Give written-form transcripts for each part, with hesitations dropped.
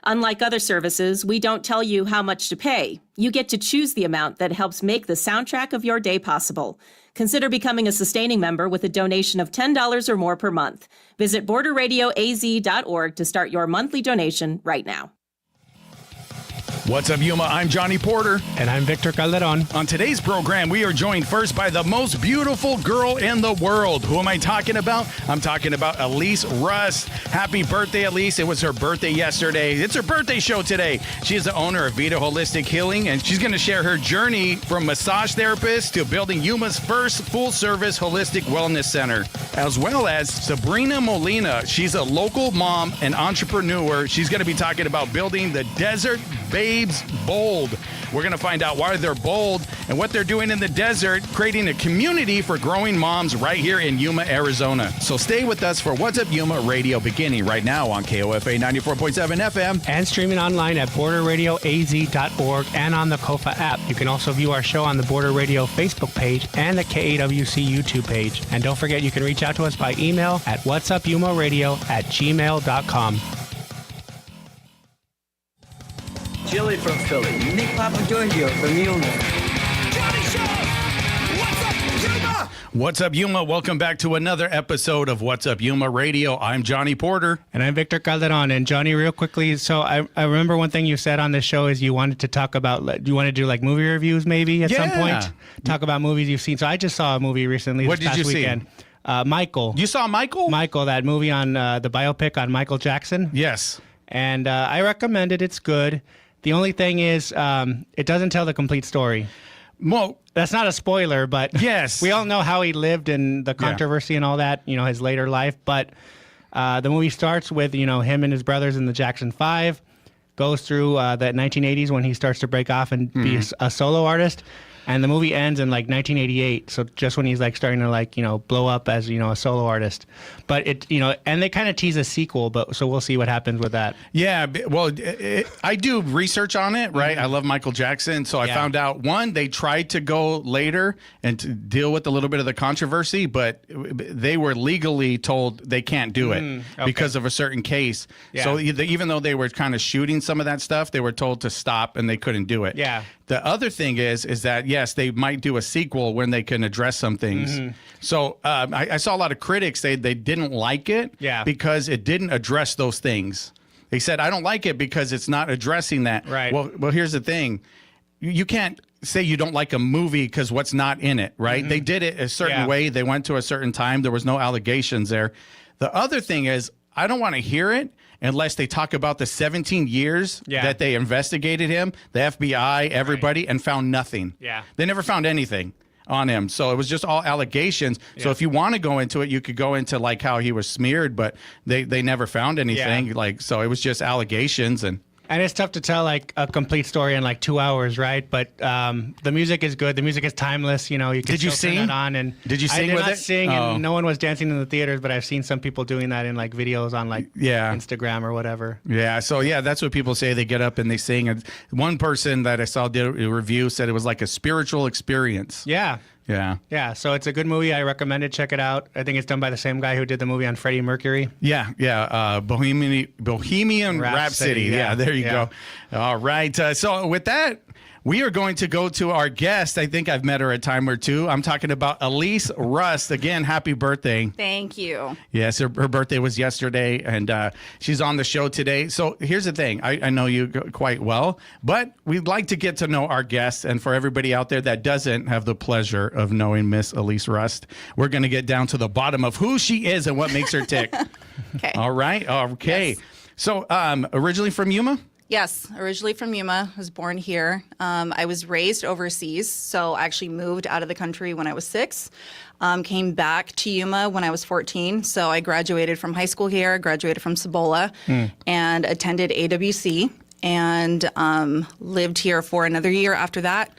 Unlike other services, we don't tell you how much to pay. You get to choose the amount that helps make the soundtrack of your day possible. Consider becoming a sustaining member with a donation of $10 or more per month. Visit borderradioaz.org to start your monthly donation right now. What's up, Yuma? I'm Johnny Porter. And I'm Victor Calderon. On today's program, we are joined first by the most beautiful girl in the world. Who am I talking about? I'm talking about Allyse Rust. Happy birthday, Allyse. It was her birthday yesterday. It's her birthday show today. She is the owner of Vida Holistic Healing, and she's going to share her journey from massage therapist to building Yuma's first full-service holistic wellness center, as well as Sabrina Molina. She's a local mom and entrepreneur. She's going to be talking about building the Desert Babes Bold. We're going to find out why they're bold and what they're doing in the desert, creating a community for growing moms right here in Yuma, Arizona. So stay with us for What's Up Yuma Radio, beginning right now on KOFA 94.7 FM. And streaming online at borderradioaz.org and on the KOFA app. You can also view our show on the Border Radio Facebook page and the KAWC YouTube page. And don't forget, you can reach out to us by email at whatsupyumaradio@gmail.com. Jilly from Philly. Nick Papagiorgio from Yuma. Johnny Show! What's up, Yuma? What's up, Yuma? Welcome back to another episode of What's Up Yuma Radio. I'm Johnny Porter. And I'm Victor Calderon. And Johnny, real quickly, so I remember one thing you said on the show is you wanted to talk about, you want to do like movie reviews maybe at some point? Talk about movies you've seen. So I just saw a movie recently What this did past you weekend. see? Michael. You saw Michael? Michael, that movie on the biopic on Michael Jackson. Yes. And I recommend it. It's good. The only thing is, it doesn't tell the complete story. Well, that's not a spoiler, but yes, we all know how he lived and the controversy and all that, you know, his later life. But the movie starts with, you know, him and his brothers in the Jackson 5, goes through the 1980s when he starts to break off and be a solo artist. And the movie ends in like 1988, so just when he's like starting to like, you know, blow up as, you know, a solo artist. But it, you know, and they kind of tease a sequel, but so we'll see what happens with that. Yeah, well, I do research on it, right? I love Michael Jackson, so I found out, one, they tried to go later and to deal with a little bit of the controversy, but they were legally told they can't do it because of a certain case. Yeah. So even though they were kind of shooting some of that stuff, they were told to stop and they couldn't do it. Yeah. The other thing is that, yes, they might do a sequel when they can address some things. So I saw a lot of critics say they didn't like it because it didn't address those things. They said, I don't like it because it's not addressing that. Right. Well, here's the thing. You can't say you don't like a movie because what's not in it, right? They did it a certain way. They went to a certain time. There was no allegations there. The other thing is, I don't want to hear it unless they talk about the 17 years that they investigated him, the FBI, everybody, and found nothing. Yeah. They never found anything on him. So it was just all allegations. Yeah. So if you want to go into it, you could go into like how he was smeared, but they never found anything. Yeah. Like, so it was just allegations. And it's tough to tell like a complete story in like 2 hours, right? But the music is good. The music is timeless. You know, you can Did you sing? Turn it on. And did you sing with it? I did not sing, and no one was dancing in the theaters. But I've seen some people doing that in like videos on like Instagram or whatever. Yeah. So that's what people say. They get up and they sing. And one person that I saw did a review said it was like a spiritual experience. Yeah. Yeah. Yeah. So it's a good movie. I recommend it. Check it out. I think it's done by the same guy who did the movie on Freddie Mercury. Yeah. Yeah. Bohemian Rhapsody. Yeah. There you go. All right. So with that, we are going to go to our guest. I think I've met her a time or two. I'm talking about Allyse Rust. Again, happy birthday. Thank you. Yes, her birthday was yesterday, and she's on the show today. So here's the thing. I know you quite well, but we'd like to get to know our guests. And for everybody out there that doesn't have the pleasure of knowing Miss Allyse Rust, we're going to get down to the bottom of who she is and what makes her tick. Okay. All right. Okay. Yes. So originally from Yuma? Yes, originally from Yuma. I was born here. I was raised overseas, so I actually moved out of the country when I was 6. Came back to Yuma when I was 14. So I graduated from high school here, graduated from Cibola, and attended AWC, and lived here for another year after that.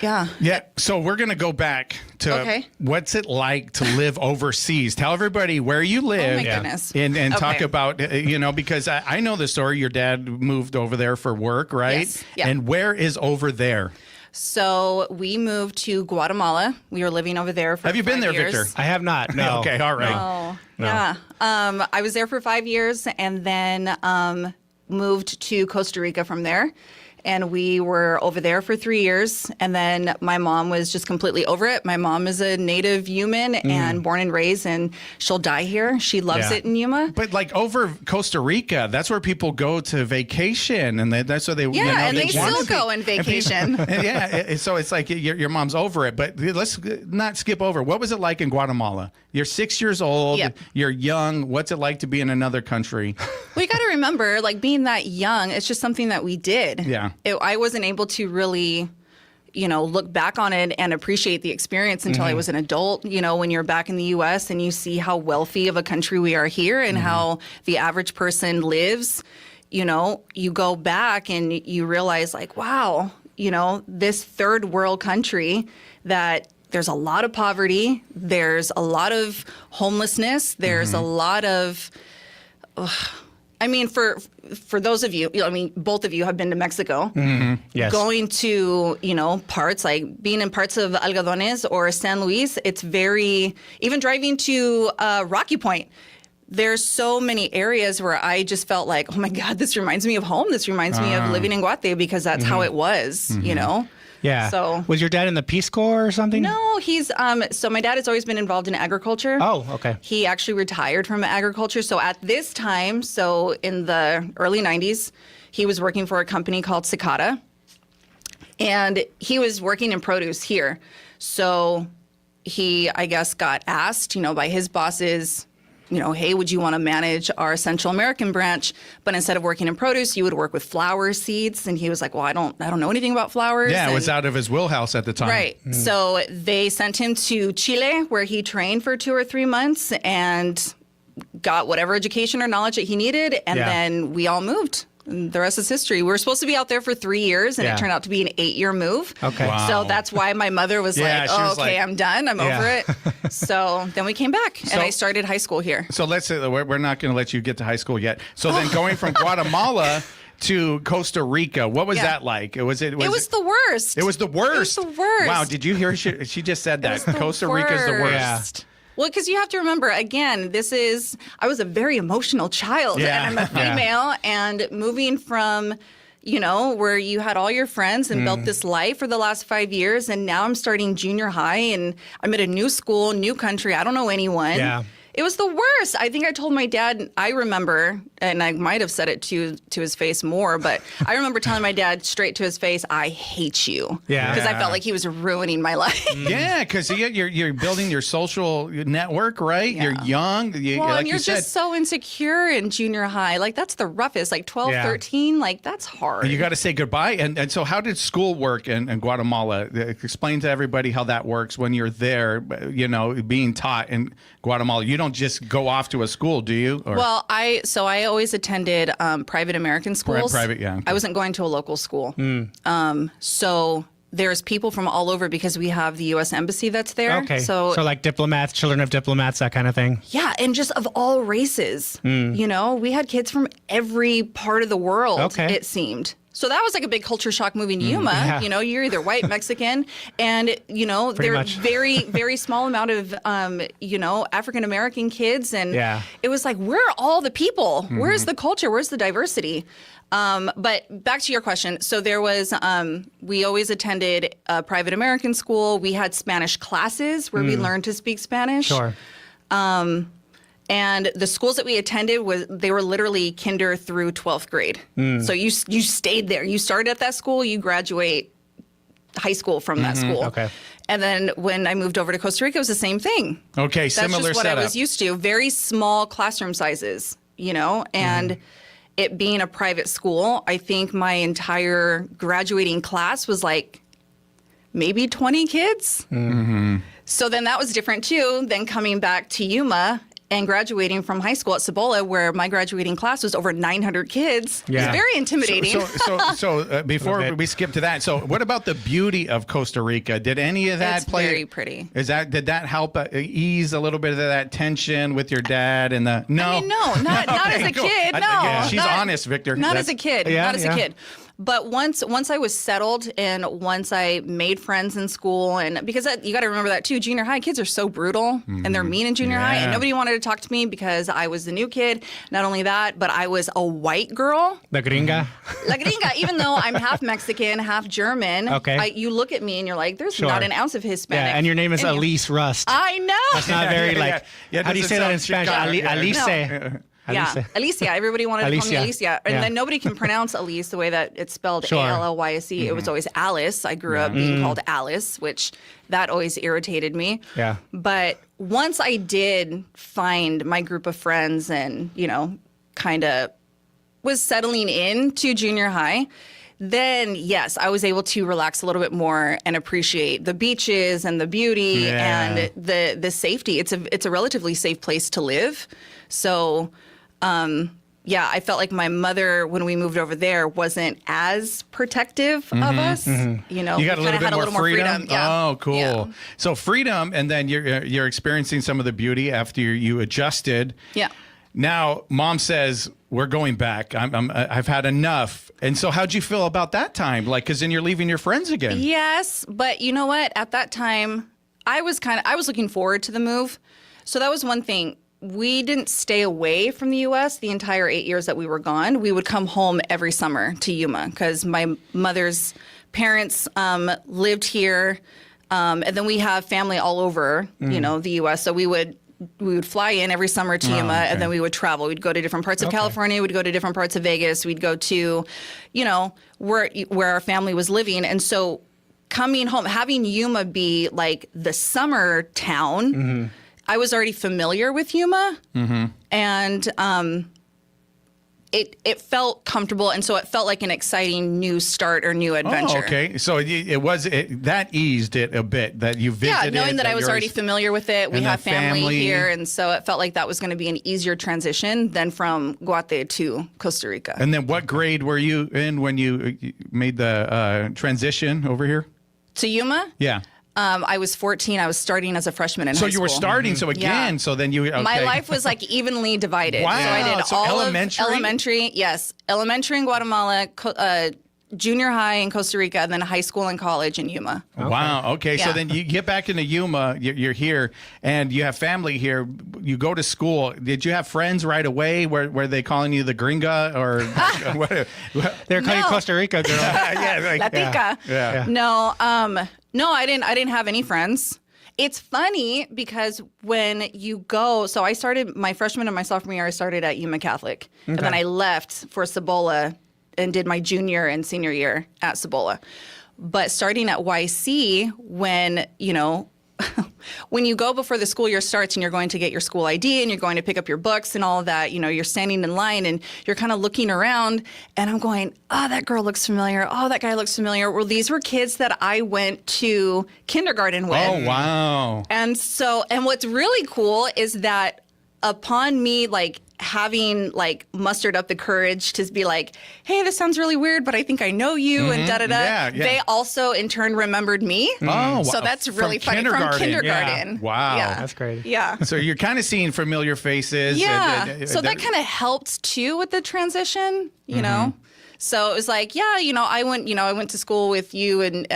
Yeah. Yeah. So we're going to go back to what's it like to live overseas. Tell everybody where you live. Oh, my goodness. And talk about, you know, because I know the story. Your dad moved over there for work, right? Yes. Yeah. And where is over there? So we moved to Guatemala. We were living over there for 5 years. Have you been there, Victor? I have not. No. Okay. All right. No. Yeah. I was there for 5 years, and then moved to Costa Rica from there. And we were over there for 3 years. And then my mom was just completely over it. My mom is a native Yuman and born and raised, and she'll die here. She loves it in Yuma. But like over Costa Rica, that's where people go to vacation. And that's where they, and they still go on vacation. So it's like your mom's over it. But let's not skip over. What was it like in Guatemala? You're 6 years old. Yep. You're young. What's it like to be in another country? Well, you got to remember, like being that young, it's just something that we did. Yeah. I wasn't able to really, look back on it and appreciate the experience until I was an adult. When you're back in the U.S. and you see how wealthy of a country we are here and how the average person lives, you go back and you realize like, wow, this third world country that there's a lot of poverty, there's a lot of homelessness, there's a lot of... for those of you, both of you have been to Mexico. Yes. Going to, parts like being in parts of Algodones or San Luis, it's even driving to Rocky Point. There's so many areas where I just felt like, oh my God, this reminds me of home. This reminds me of living in Guate because that's how it was, Yeah. So was your dad in the Peace Corps or something? No, he's so my dad has always been involved in agriculture. Oh, okay. He actually retired from agriculture. So at this time, so in the early 90s, he was working for a company called Cicada. And he was working in produce here. So he, I guess, got asked, by his bosses, hey, would you want to manage our Central American branch? But instead of working in produce, you would work with flower seeds. And he was like, well, I don't know anything about flowers. Yeah, it was out of his wheelhouse at the time. Right. So they sent him to Chile, where he trained for 2 or 3 months and got whatever education or knowledge that he needed. And then we all moved. And the rest is history. We were supposed to be out there for 3 years, and it turned out to be an 8-year move. Okay. Wow. So that's why my mother was like, she was like, I'm done. I'm over it. So then we came back, and I started high school here. So let's say we're not going to let you get to high school yet. So then going from Guatemala to Costa Rica, what was that like? It was the worst. It was the worst. It was the worst. Wow, did you hear she just said that? It was the Costa Rica's the worst. Yeah. Well, because you have to remember, again, I was a very emotional child, Yeah. and I'm a female, and moving from, where you had all your friends and built this life for the last 5 years, and now I'm starting junior high, and I'm at a new school, new country, I don't know anyone. Yeah. It was the worst. I think I told my dad, I remember, and I might have said it to his face more, but I remember telling my dad straight to his face, I hate you. Yeah. Because I felt like he was ruining my life. Yeah, because you're building your social network, right? Yeah. You're young. And you're just so insecure in junior high. Like, that's the roughest. Like, 12, 13, like, that's hard. You got to say goodbye. And so how did school work in Guatemala? Explain to everybody how that works when you're there, being taught in Guatemala. You don't just go off to a school, do you? Or? Well, I always attended private American schools. Private, yeah. I wasn't going to a local school. So there's people from all over because we have the U.S. Embassy that's there. Okay. So like diplomats, children of diplomats, that kind of thing. yeah, and just of all races. We had kids from every part of the world, it seemed. So that was like a big culture shock moving to Yuma. Yeah. You're either white, Mexican, and, there's very, very small amount of, African-American kids. And it was like, where are all the people? Where's the culture? Where's the diversity? But back to your question. So there was, we always attended a private American school. We had Spanish classes where we learned to speak Spanish. Sure. And the schools that we attended they were literally kinder through 12th grade. So you stayed there. You started at that school, you graduate high school from that school. Okay. And then when I moved over to Costa Rica, it was the same thing. Okay, That's similar just what setup. I was used to. Very small classroom sizes, and it being a private school, I think my entire graduating class was like maybe 20 kids. So then that was different too, than coming back to Yuma and graduating from high school at Cibola, where my graduating class was over 900 kids. It was very intimidating. So before we skip to that, so what about the beauty of Costa Rica? Did any of that It's play? very pretty. Did that help ease a little bit of that tension with your dad and the? No, I mean, no, not as a cool. kid. No, She's honest, Victor. Not as a kid. Yeah, Not as a yeah. kid. But once I was settled and once I made friends in school, and because you got to remember that too, junior high kids are so brutal and they're mean in junior high, and nobody wanted to talk to me because I was the new kid. Not only that, but I was a white girl. La gringa. La gringa, even though I'm half Mexican, half German. Okay. You look at me and you're like, there's not an ounce of Hispanic. Yeah, and your name is Allyse Rust. I know. That's not very how do you say that in Spanish? Allyse. Yeah, Alicia. Everybody wanted to call me Alicia. And then nobody can pronounce Allyse the way that it's spelled, A-L-L-Y-S-E. It was always Alice. I grew up being called Alice, which that always irritated me. Yeah. But once I did find my group of friends and, kind of was settling into junior high, then yes, I was able to relax a little bit more and appreciate the beaches and the beauty and the safety. It's a relatively safe place to live. So, I felt like my mother, when we moved over there, wasn't as protective of us. You got a little bit more freedom. Yeah. Oh, cool. Yeah. So freedom, and then you're experiencing some of the beauty after you adjusted. Yeah. Now, mom says we're going back. I've had enough. And so, how'd you feel about that time? Like, because then you're leaving your friends again. Yes, but you know what? At that time, I was looking forward to the move. So that was one thing. We didn't stay away from the U.S. the entire 8 years that we were gone. We would come home every summer to Yuma because my mother's parents lived here, and then we have family all over, the U.S. So we would fly in every summer to Yuma, and then we would travel. We'd go to different parts of California. We'd go to different parts of Vegas. We'd go to, where our family was living. And so coming home, having Yuma be like the summer town, I was already familiar with Yuma, and it felt comfortable, and so it felt like an exciting new start or new adventure. Oh, okay. So that eased it a bit, that you visited. Yeah, knowing that I was already familiar with it. We have family here, and so it felt like that was going to be an easier transition than from Guate to Costa Rica. And then what grade were you in when you made the transition over here? To Yuma? Yeah. I was 14. I was starting as a freshman in high school. So you were starting. So again, so then you. Okay. My life was like evenly divided. Wow. So I did all elementary? of elementary. Yes, elementary in Guatemala, junior high in Costa Rica, and then high school and college in Yuma. Okay. Wow. Okay. So then you get back into Yuma. You're here, and you have family here. You go to school. Did you have friends right away? Were they calling you the gringa or? They're calling you Costa Rica girl. La tica. Yeah. No, I didn't have any friends. It's funny because when you go, so I started my freshman and my sophomore year, I started at Yuma Catholic. And then I left for Cibola and did my junior and senior year at Cibola. But starting at YC, when you go before the school year starts and you're going to get your school ID and you're going to pick up your books and all of that, you're standing in line and you're kind of looking around, and I'm going, oh, that girl looks familiar. Oh, that guy looks familiar. Well, these were kids that I went to kindergarten with. Oh, wow. And what's really cool is that upon me, having mustered up the courage to be like, hey, this sounds really weird, but I think I know you, and da-da-da. Yeah. They also in turn remembered me. Oh, wow. So that's really funny. From kindergarten. Yeah. Wow. Yeah. That's crazy. Yeah. So you're kind of seeing familiar faces. Yeah. So that kind of helped too with the transition, you know? So it was like, I went to school with you and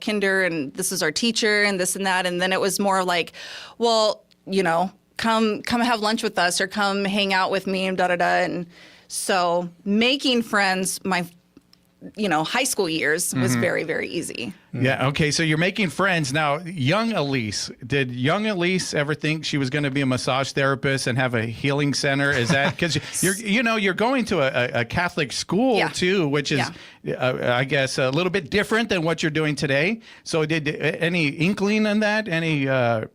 kinder, and this is our teacher and this and that. And then it was more like, well, come have lunch with us or come hang out with me and da-da-da. And so making friends my high school years was very, very easy. Yeah. Okay. So you're making friends now. Young Allyse, did young Allyse ever think she was going to be a massage therapist and have a healing center? Is that because you're going to a Catholic school too, which is I guess a little bit different than what you're doing today. So did any inkling on that?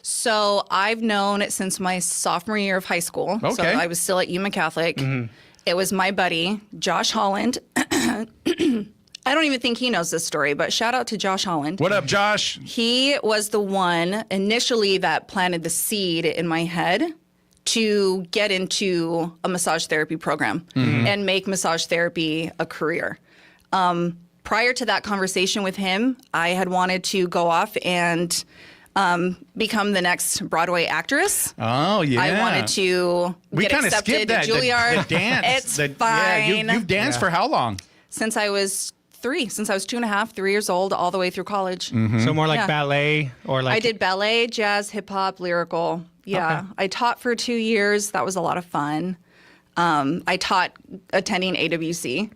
So I've known it since my sophomore year of high school. Okay. So I was still at Yuma Catholic. It was my buddy, Josh Holland. I don't even think he knows this story, but shout out to Josh Holland. What up, Josh? He was the one initially that planted the seed in my head to get into a massage therapy program and make massage therapy a career. Prior to that conversation with him, I had wanted to go off and become the next Broadway actress. Oh, yeah. I wanted to get accepted to Juilliard. The dance. It's fine. Yeah, you've danced for how long? since I was 2.5, 3 years old, all the way through college. So more like Yeah. ballet or like I did ballet, jazz, hip hop, lyrical. Yeah. Okay. I taught for 2 years. That was a lot of fun. I taught attending AWC.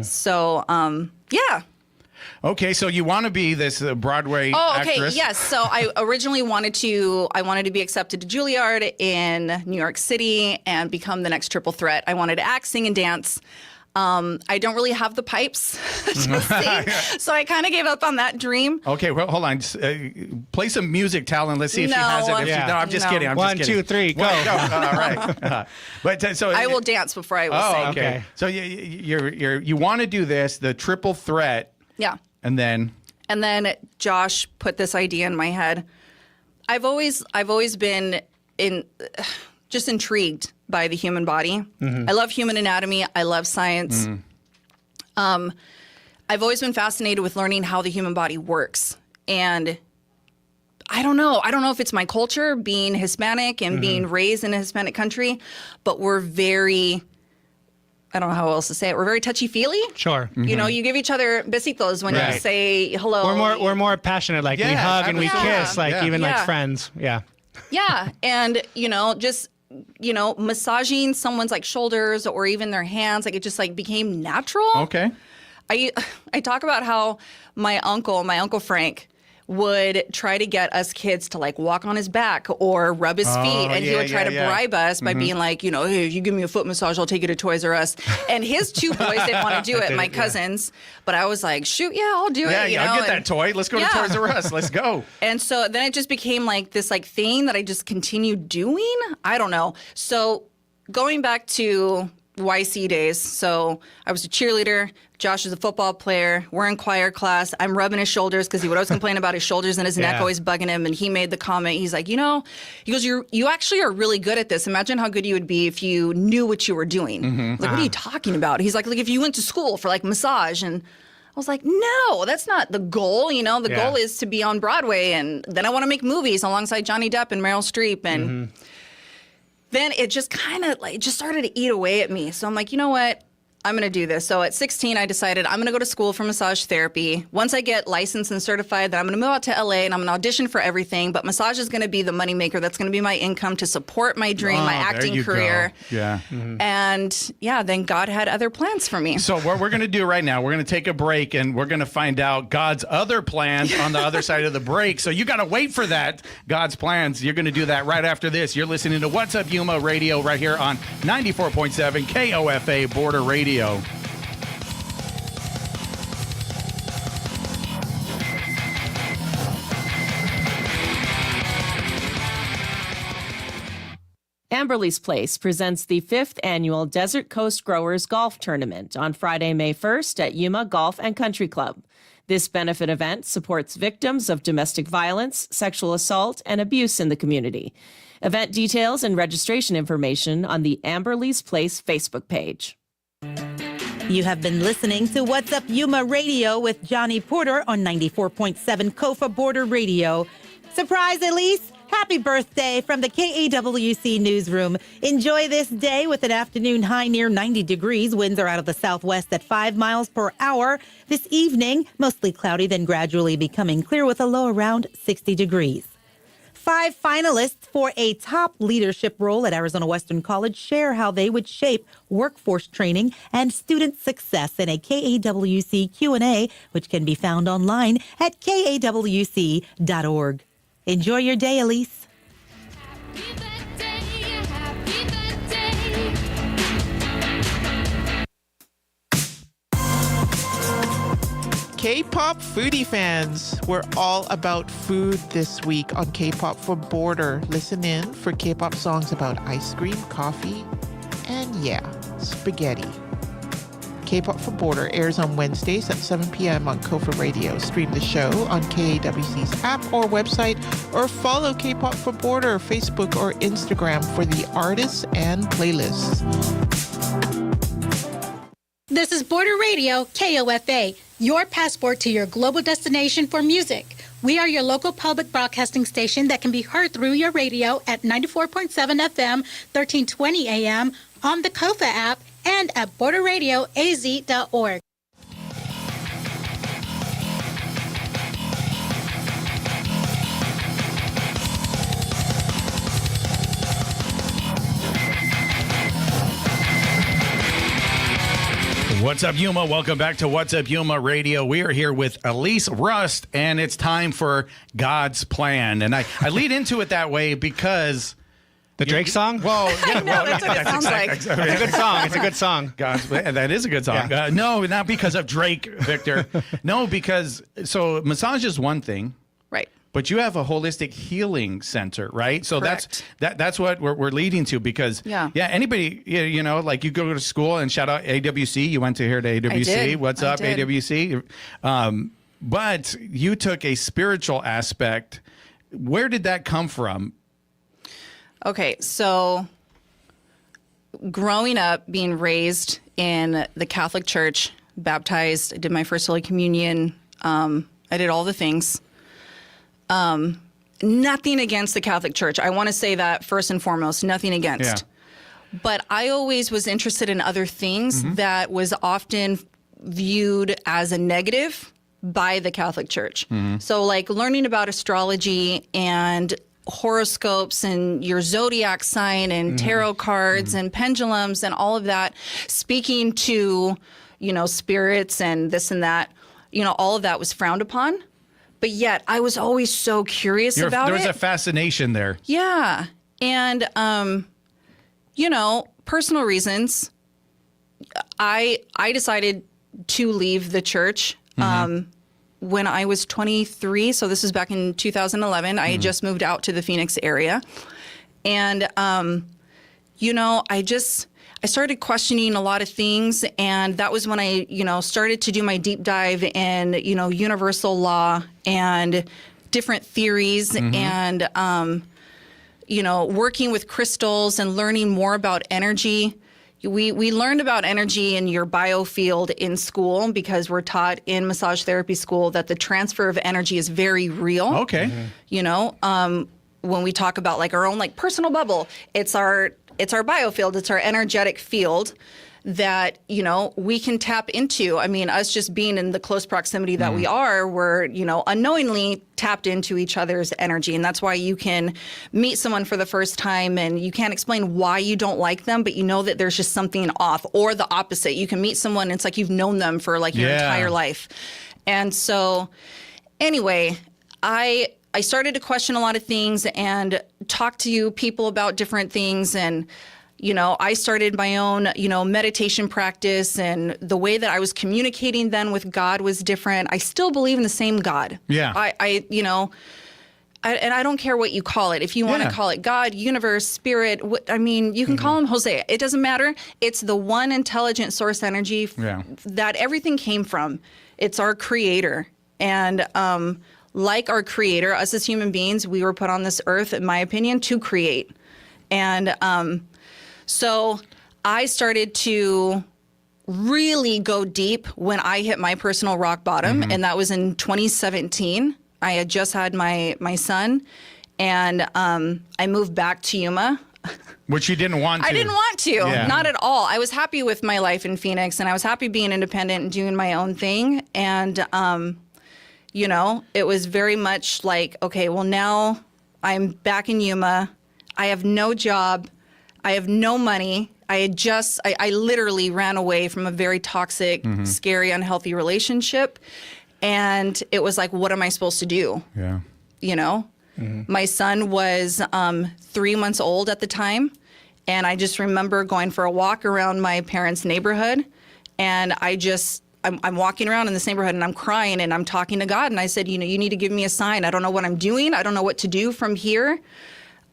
So, yeah. Okay, so you want to be this Broadway Oh, okay. actress? Yes. So I originally wanted to be accepted to Juilliard in New York City and become the next triple threat. I wanted to act, sing, and dance. I don't really have the pipes to sing, so I kind of gave up on that dream. Okay, well, hold on. Just, play some music, Talon. Let's see if she No. has it. If she, Yeah. no, I'm just No. kidding. I'm One, just kidding. 2, 3, go. All right. But so I will dance before I will Oh, sing. okay. Okay. So you want to do this, the triple threat, Yeah. and then And then Josh put this idea in my head. I've always been just intrigued by the human body. I love human anatomy. I love science. I've always been fascinated with learning how the human body works. And I don't know if it's my culture, being Hispanic and being raised in a Hispanic country, but we're very, I don't know how else to say it. We're very touchy-feely. Sure. You know, you give each other besitos when you Right. say hello. We're more passionate. Like we Yeah, hug and we absolutely. kiss, like Yeah. even like Yeah. friends. Yeah. Yeah. And, just, massaging someone's like shoulders or even their hands, like it just like became natural. okay. I talk about how my uncle Frank, would try to get us kids to like walk on his back or rub his feet, and he yeah, would try yeah, to yeah. bribe us by being like, hey, if you give me a foot massage, I'll take you to Toys R Us. And his two boys didn't want to do it, my cousins, but I was like, shoot, yeah, I'll do Yeah, it. I'll get that toy. Let's go to Yeah. Toys R Us. Let's go. And so then it just became like this like thing that I just continued doing. I don't know. So going back to YC days. So I was a cheerleader. Josh is a football player. We're in choir class. I'm rubbing his shoulders because he would always complain about his shoulders and his neck Yeah. always bugging him. And he made the comment. He's like, he goes, you actually are really good at this. Imagine how good you would be if you knew what you were doing. Like, what are you talking about? He's like if you went to school for like massage. And I was like, no, that's not the goal. The Yeah. goal is to be on Broadway. And then I want to make movies alongside Johnny Depp and Meryl Streep. And then it just kind of like just started to eat away at me. So I'm like, you know what? I'm going to do this. So at 16, I decided I'm going to go to school for massage therapy. Once I get licensed and certified, then I'm going to move out to LA and I'm going to audition for everything. But massage is going to be the moneymaker. That's going to be my income to support my dream, my Oh, there acting you go. career. Yeah. And yeah, then God had other plans for me. So what we're going to do right now, we're going to take a break and we're going to find out God's other plans on the other side of the break. So you got to wait for that, God's plans. You're going to do that right after this. You're listening to What's Up Yuma Radio right here on 94.7 KOFA Border Radio. Amberley's Place presents the 5th annual Desert Coast Growers Golf Tournament on Friday, May 1st at Yuma Golf and Country Club. This benefit event supports victims of domestic violence, sexual assault, and abuse in the community. Event details and registration information on the Amberley's Place Facebook page. You have been listening to What's Up Yuma Radio with Johnny Porter on 94.7 KOFA Border Radio. Surprise, Allyse! Happy birthday from the KAWC newsroom. Enjoy this day with an afternoon high near 90 degrees. Winds are out of the southwest at 5 miles per hour. This evening, mostly cloudy, then gradually becoming clear with a low around 60 degrees. 5 finalists for a top leadership role at Arizona Western College share how they would shape workforce training and student success in a KAWC Q&A, which can be found online at kawc.org. Enjoy your day, Allyse. K-pop foodie fans, we're all about food this week on K-pop for Border. Listen in for K-pop songs about ice cream, coffee, and spaghetti. K-pop for Border airs on Wednesdays at 7 p.m. on KOFA Radio. Stream the show on KAWC's app or website, or follow K-pop for Border Facebook or Instagram for the artists and playlists. This is Border Radio, KOFA, your passport to your global destination for music. We are your local public broadcasting station that can be heard through your radio at 94.7 FM, 1320 AM, on the KOFA app, and at borderradioaz.org. What's up, Yuma? Welcome back to What's Up, Yuma Radio. We are here with Allyse Rust, and it's time for God's Plan. And I lead into it that way because... The Drake song? Well, yeah, No, that's what it sounds like. It's a good song. It's a good song. God's Plan. That is a good song. Yeah. No, not because of Drake, Victor. No, because... So massage is one thing. Right. But you have a holistic healing center, right? So Correct. that's what we're leading to because anybody, you know, like you go to school and shout out AWC. You went to here to AWC. I did. What's I up, did. AWC? But you took a spiritual aspect. Where did that come from? Okay, so growing up, being raised in the Catholic Church, baptized, I did my first Holy Communion. I did all the things. Nothing against the Catholic Church. I want to say that first and foremost, nothing against. Yeah. But I always was interested in other things that was often viewed as a negative by the Catholic Church. So like learning about astrology and horoscopes and your zodiac sign and tarot cards and pendulums and all of that, speaking to, you know, spirits and this and that, you know, all of that was frowned upon. But yet I was always so curious about There it. was a fascination there. Yeah. And, you know, personal reasons, I decided to leave the church when I was 23. So this was back in 2011. I had just moved out to the Phoenix area. And, you know, I started questioning a lot of things. And that was when I, you know, started to do my deep dive in, you know, universal law and different theories and, you know, working with crystals and learning more about energy. We learned about energy in your biofield in school because we're taught in massage therapy school that the transfer of energy is very real. Okay. You know, when we talk about like our own like personal bubble, it's our biofield, it's our energetic field that, you know, we can tap into. I mean, us just being in the close proximity that we are, we're, you know, unknowingly tapped into each other's energy. And that's why you can meet someone for the first time and you can't explain why you don't like them, but you know that there's just something off. Or the opposite. You can meet someone and it's like you've known them for like your entire life. And so anyway, I started to question a lot of things and talk to people about different things. And, you know, I started my own, you know, meditation practice, and the way that I was communicating then with God was different. I still believe in the same God. Yeah. I you know, and I don't care what you call it. If you want to call it God, universe, spirit, I mean, you can call him Jose. It doesn't matter. It's the one intelligent source energy that everything came from. It's our creator. And, like our creator, us as human beings, we were put on this earth, in my opinion, to create. And so I started to really go deep when I hit my personal rock bottom, and that was in 2017. I had just had my son, and I moved back to Yuma. Which you didn't want to. I didn't want to, not at all. I was happy with my life in Phoenix, and I was happy being independent and doing my own thing. And, you know, it was very much like, okay, well, now I'm back in Yuma. I have no job. I have no money. I literally ran away from a very toxic, scary, unhealthy relationship. And it was like, what am I supposed to do? Yeah. You know? My son was 3 months old at the time. And I just remember going for a walk around my parents' neighborhood. And I'm walking around in this neighborhood and I'm crying and I'm talking to God. And I said, you know, you need to give me a sign. I don't know what I'm doing. I don't know what to do from here.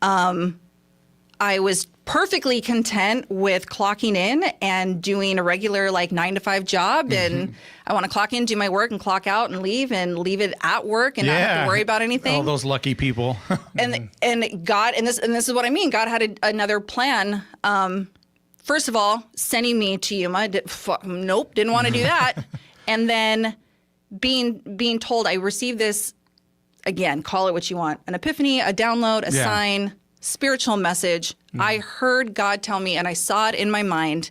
I was perfectly content with clocking in and doing a regular like 9-to-5 job. And I want to clock in, do my work, and clock out and leave it at work and not have to worry about anything. All those lucky people. and God, and this is what I mean. God had another plan. First of all, sending me to Yuma. Nope, didn't want to do that. And then being told, I received this, again, call it what you want, an epiphany, a download, a sign, spiritual message. I heard God tell me, and I saw it in my mind,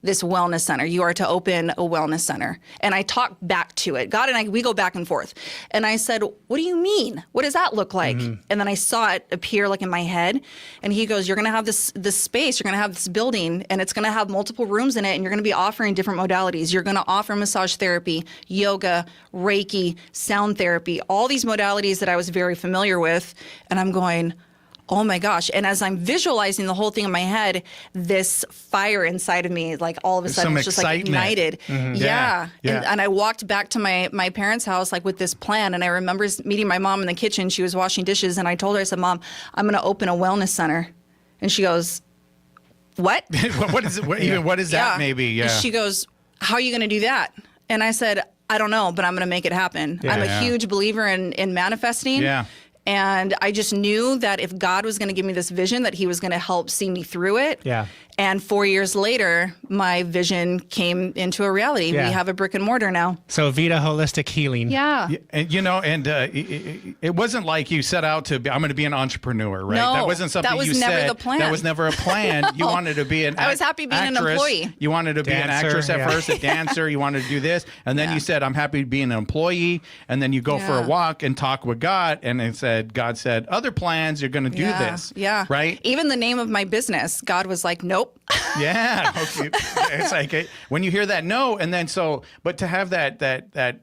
this wellness center. You are to open a wellness center. And I talked back to it. God and I, we go back and forth. And I said, what do you mean? What does that look like? And then I saw it appear like in my head. And he goes, you're going to have this space, you're going to have this building, and it's going to have multiple rooms in it, and you're going to be offering different modalities. You're going to offer massage therapy, yoga, Reiki, sound therapy, all these modalities that I was very familiar with. And I'm going, oh my gosh. And as I'm visualizing the whole thing in my head, this fire inside of me, like all of a sudden, Some it's just like excitement. ignited. Yeah. And I walked back to my parents' house like with this plan. And I remember meeting my mom in the kitchen. She was washing dishes. And I told her, I said, Mom, I'm going to open a wellness center. And she goes, what? What is it? What is that? Maybe. Yeah. And she goes, how are you going to do that? And I said, I don't know, but I'm going to make it happen. I'm a huge believer in manifesting. Yeah. And I just knew that if God was going to give me this vision, that he was going to help see me through it. Yeah. And 4 years later, my vision came into a reality. Yeah. We have a brick and mortar now. So Vida Holistic Healing. Yeah. And it wasn't like you set out to I'm going to be an entrepreneur, right? No, that wasn't something that was you never said. the plan. That was never a plan. You wanted to be an I was happy being an actress. employee. You wanted to be an Dancer, actress at yeah. first, a dancer. You wanted to do this. And then you said, I'm happy being an employee. And then you go for a walk and talk with God. And God said, other plans, you're going to do this. Yeah. Right? Even the name of my business, God was like, nope. Yeah. Okay. It's like when you hear that no, and then but to have that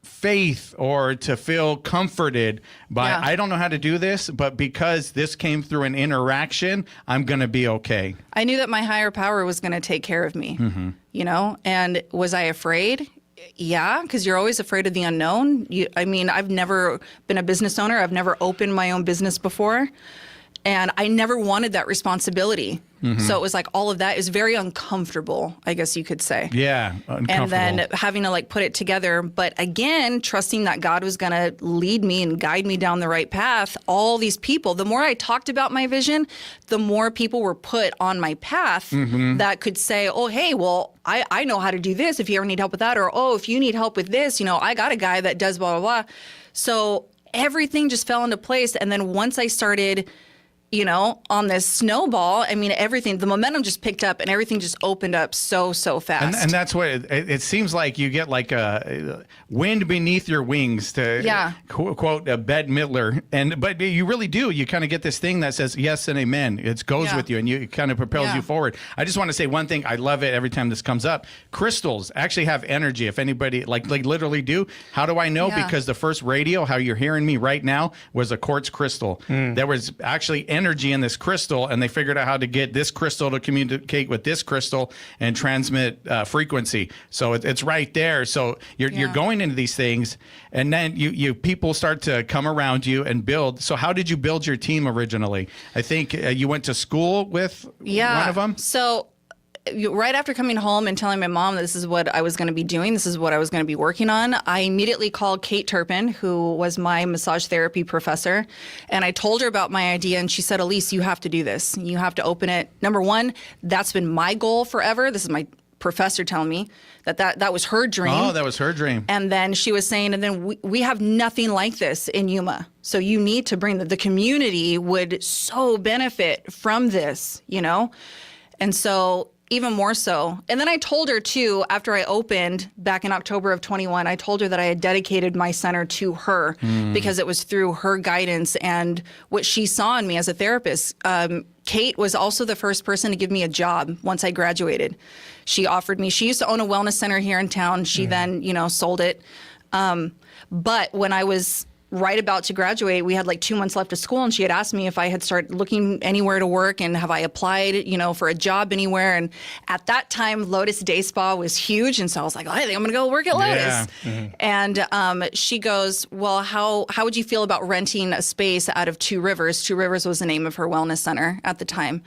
faith or to feel comforted by I don't know how to do this, but because this came through an interaction, I'm going to be okay. I knew that my higher power was going to take care of me, and was I afraid? Yeah, because you're always afraid of the unknown. I've never been a business owner. I've never opened my own business before. And I never wanted that responsibility. So it was like all of that is very uncomfortable, I guess you could say. Yeah, uncomfortable. And then having to put it together. But again, trusting that God was going to lead me and guide me down the right path. All these people, the more I talked about my vision, the more people were put on my path that could say, oh, hey, well, I know how to do this if you ever need help with that. Or, oh, if you need help with this, I got a guy that does blah, blah, blah. So everything just fell into place. And then once I started on this snowball, everything, the momentum just picked up and everything just opened up so fast. And that's what it seems like. You get like a wind beneath your wings, to quote Bette Midler. But you really do. You kind of get this thing that says yes and amen. It goes with you and it kind of propels you forward. I just want to say one thing. I love it every time this comes up. Crystals actually have energy. If anybody like literally do. How do I know? Because the first radio, how you're hearing me right now, was a quartz crystal. There was actually energy in this crystal, and they figured out how to get this crystal to communicate with this crystal and transmit frequency. So it's right there. So you're going into these things, and then you people start to come around you and build. So how did you build your team originally? I think you went to school with one of them. So right after coming home and telling my mom this is what I was going to be doing, this is what I was going to be working on, I immediately called Kate Turpin, who was my massage therapy professor, and I told her about my idea, and she said, Allyse, you have to do this. You have to open it. Number one, that's been my goal forever. This is my professor telling me that was her dream. Oh, that was her dream. And then she was saying, and then we have nothing like this in Yuma. So you need to bring the community would so benefit from this, And so even more so. And then I told her too, after I opened back in October of 21, I told her that I had dedicated my center to her because it was through her guidance and what she saw in me as a therapist. Kate was also the first person to give me a job once I graduated. She used to own a wellness center here in town. She then, sold it. But when I was right about to graduate, we had 2 months left of school, and she had asked me if I had started looking anywhere to work and have I applied, for a job anywhere. And at that time, Lotus Day Spa was huge, and so I was like, I think I'm going to go work at Lotus. Yeah. And she goes, well, how would you feel about renting a space out of Two Rivers? Two Rivers was the name of her wellness center at the time.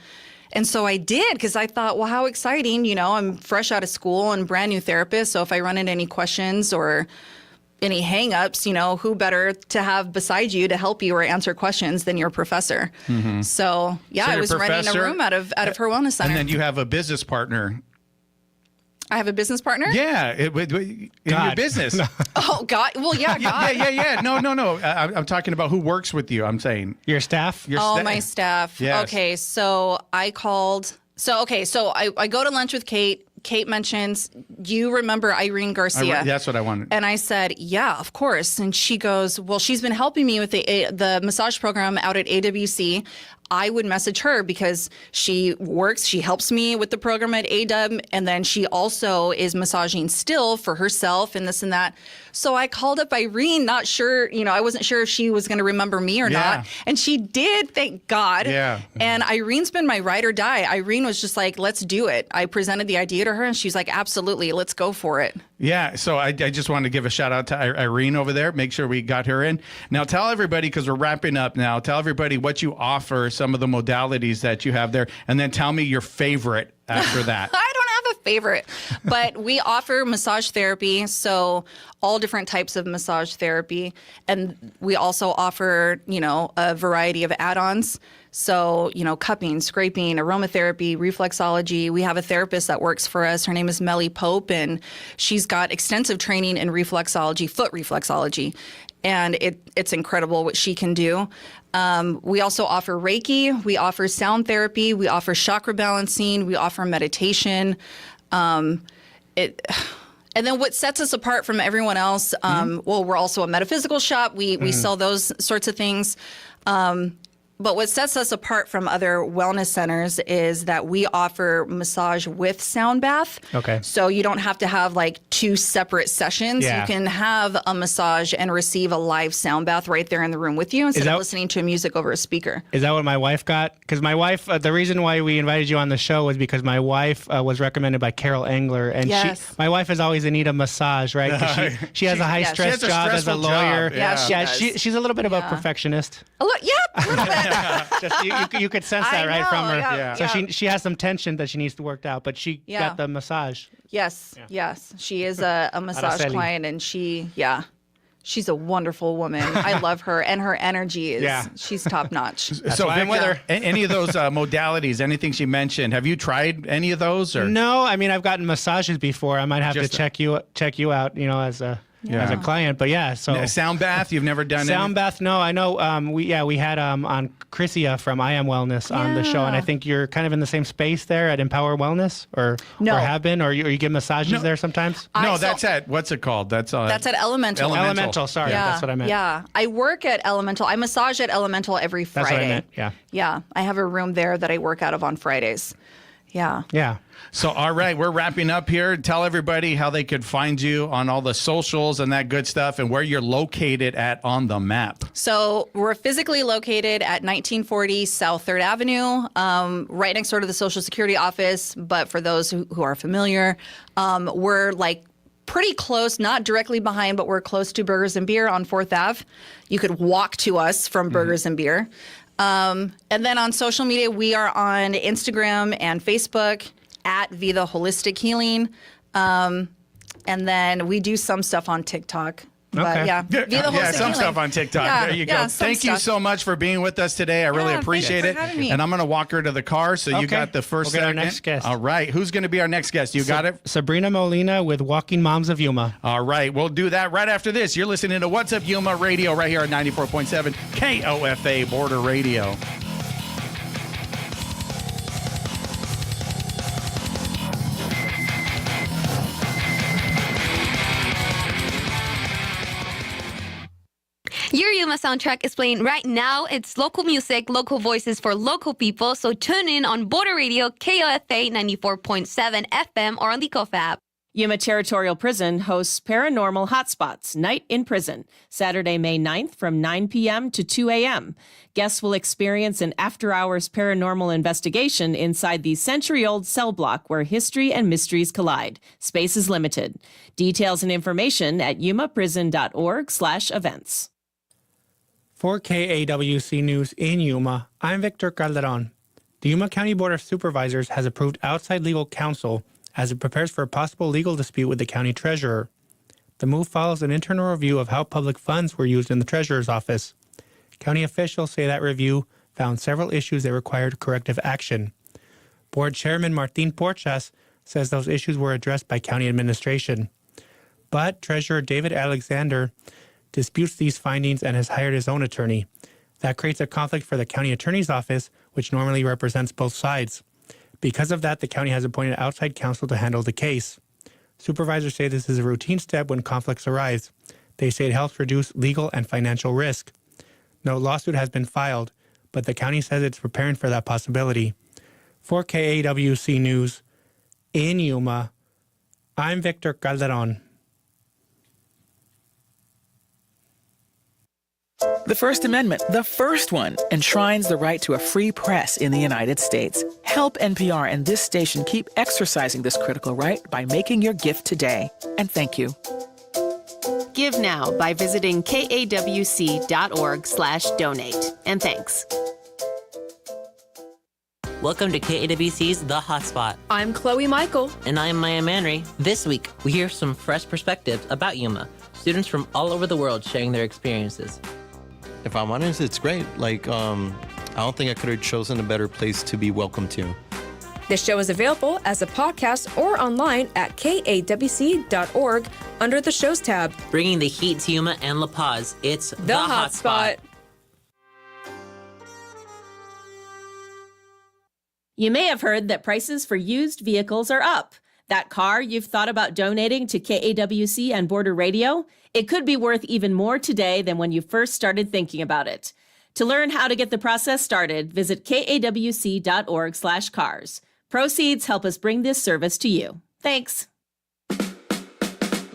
And so I did, because I thought, well, how exciting, I'm fresh out of school and brand new therapist. So if I run into any questions or any hangups, who better to have beside you to help you or answer questions than your professor. So I was renting a room out of her wellness center. And then you have a business partner. I have a business partner? Yeah, in your business. Oh, God. Well, yeah, God. Yeah. No. I'm talking about who works with you. I'm saying Your staff? My staff. Yes. Okay, so I called. So I go to lunch with Kate Kate mentions, you remember Irene Garcia? That's what I wanted. And I said, yeah, of course. And she goes, well, she's been helping me with the massage program out at AWC. I would message her because she helps me with the program at AW, and then she also is massaging still for herself and this and that. So I called up Irene, not sure, I wasn't sure if she was going to remember me or not. And she did, thank God. Yeah. And Irene's been my ride or die. Irene was just like, let's do it. I presented the idea to her and she's like, absolutely, let's go for it. Yeah, so I just wanted to give a shout out to Irene over there. Make sure we got her in. Now tell everybody, because we're wrapping up now, tell everybody what you offer, some of the modalities that you have there, and then tell me your favorite after that. I don't have a favorite, but we offer massage therapy, so all different types of massage therapy. And we also offer, a variety of add-ons. So, cupping, scraping, aromatherapy, reflexology. We have a therapist that works for us. Her name is Melly Pope, and she's got extensive training in reflexology, foot reflexology. And it's incredible what she can do. We also offer Reiki. We offer sound therapy. We offer chakra balancing. We offer meditation. And then what sets us apart from everyone else, well, we're also a metaphysical shop. We sell those sorts of things. But what sets us apart from other wellness centers is that we offer massage with sound bath. Okay. So you don't have to have like two separate sessions. Yeah. You can have a massage and receive a live sound bath right there in the room with you instead of listening to music over a speaker. Is that what my wife got? Because my wife, the reason why we invited you on the show was because my wife was recommended by Carol Engler. And my wife is always in need of massage, right? 'Cause she has a high-stress job as a lawyer. She's a little bit of a perfectionist. A little bit. Just, you could sense that, right, from her. Yeah. So she has some tension that she needs to work out, but she got the massage. Yes. She is a massage client, and she's a wonderful woman. I love her, and her energy is she's top notch. So been with her. Any of those modalities, anything she mentioned, have you tried any of those? Or? No, I mean, I've gotten massages before. I might have to check you out, as a client, but so sound bath, you've never done sound bath? No, I know. We had on Chrissia from I Am Wellness on the show, and I think you're kind of in the same space there at Empower Wellness, or have been, or you give massages there sometimes. No, that's at what's it called? That's at Elemental. Elemental. Sorry, that's what I meant. Yeah, I work at Elemental. I massage at Elemental every Friday. That's what I meant. Yeah. I have a room there that I work out of on Fridays. Yeah. So, all right, we're wrapping up here. Tell everybody how they could find you on all the socials and that good stuff, and where you're located at on the map. So we're physically located at 1940 South 3rd Avenue, right next door to the Social Security office. But for those who are familiar, we're like pretty close, not directly behind, but we're close to Burgers and Beer on 4th Ave. You could walk to us from Burgers and Beer. And then on social media, we are on Instagram and Facebook at Vida Holistic Healing. And then we do some stuff on TikTok. But Vida Holistic some Healing. stuff on TikTok. There you go. Thank you so much for being with us today. I really appreciate it. And I'm going to walk her to the car. So you got the first we'll get our next guest. All right. Who's going to be our next guest? You got it? Sabrina Molina with Walking Moms of Yuma. All right. We'll do that right after this. You're listening to What's Up Yuma Radio right here at 94.7 KOFA Border Radio. Your Yuma soundtrack is playing right now. It's local music, local voices for local people. So tune in on Border Radio, KOFA 94.7 FM, or on the KOFA app. Yuma Territorial Prison hosts Paranormal Hotspots, Night in Prison, Saturday, May 9th from 9 p.m. to 2 a.m. Guests will experience an after-hours paranormal investigation inside the century-old cell block where history and mysteries collide. Space is limited. Details and information at yumaprison.org/events. For KAWC News in Yuma, I'm Victor Calderon. The Yuma County Board of Supervisors has approved outside legal counsel as it prepares for a possible legal dispute with the county treasurer. The move follows an internal review of how public funds were used in the treasurer's office. County officials say that review found several issues that required corrective action. Board Chairman Martin Porchas says those issues were addressed by county administration. But Treasurer David Alexander disputes these findings and has hired his own attorney. That creates a conflict for the county attorney's office, which normally represents both sides. Because of that, the county has appointed outside counsel to handle the case. Supervisors say this is a routine step when conflicts arise. They say it helps reduce legal and financial risk. No lawsuit has been filed, but the county says it's preparing for that possibility. For KAWC News, in Yuma, I'm Victor Calderon. The First Amendment, the first one, enshrines the right to a free press in the United States. Help NPR and this station keep exercising this critical right by making your gift today. And thank you. Give now by visiting kawc.org/donate. And thanks. Welcome to KAWC's The Hotspot. I'm Chloe Michael. And I'm Maya Manry. This week, we hear some fresh perspectives about Yuma. Students from all over the world sharing their experiences. If I'm honest, it's great. I don't think I could have chosen a better place to be welcome to. The show is available as a podcast or online at kawc.org under the shows tab. Bringing the heat to Yuma and La Paz, it's The Hotspot. You may have heard that prices for used vehicles are up. That car you've thought about donating to KAWC and Border Radio, it could be worth even more today than when you first started thinking about it. To learn how to get the process started, visit kawc.org/cars. Proceeds help us bring this service to you. Thanks.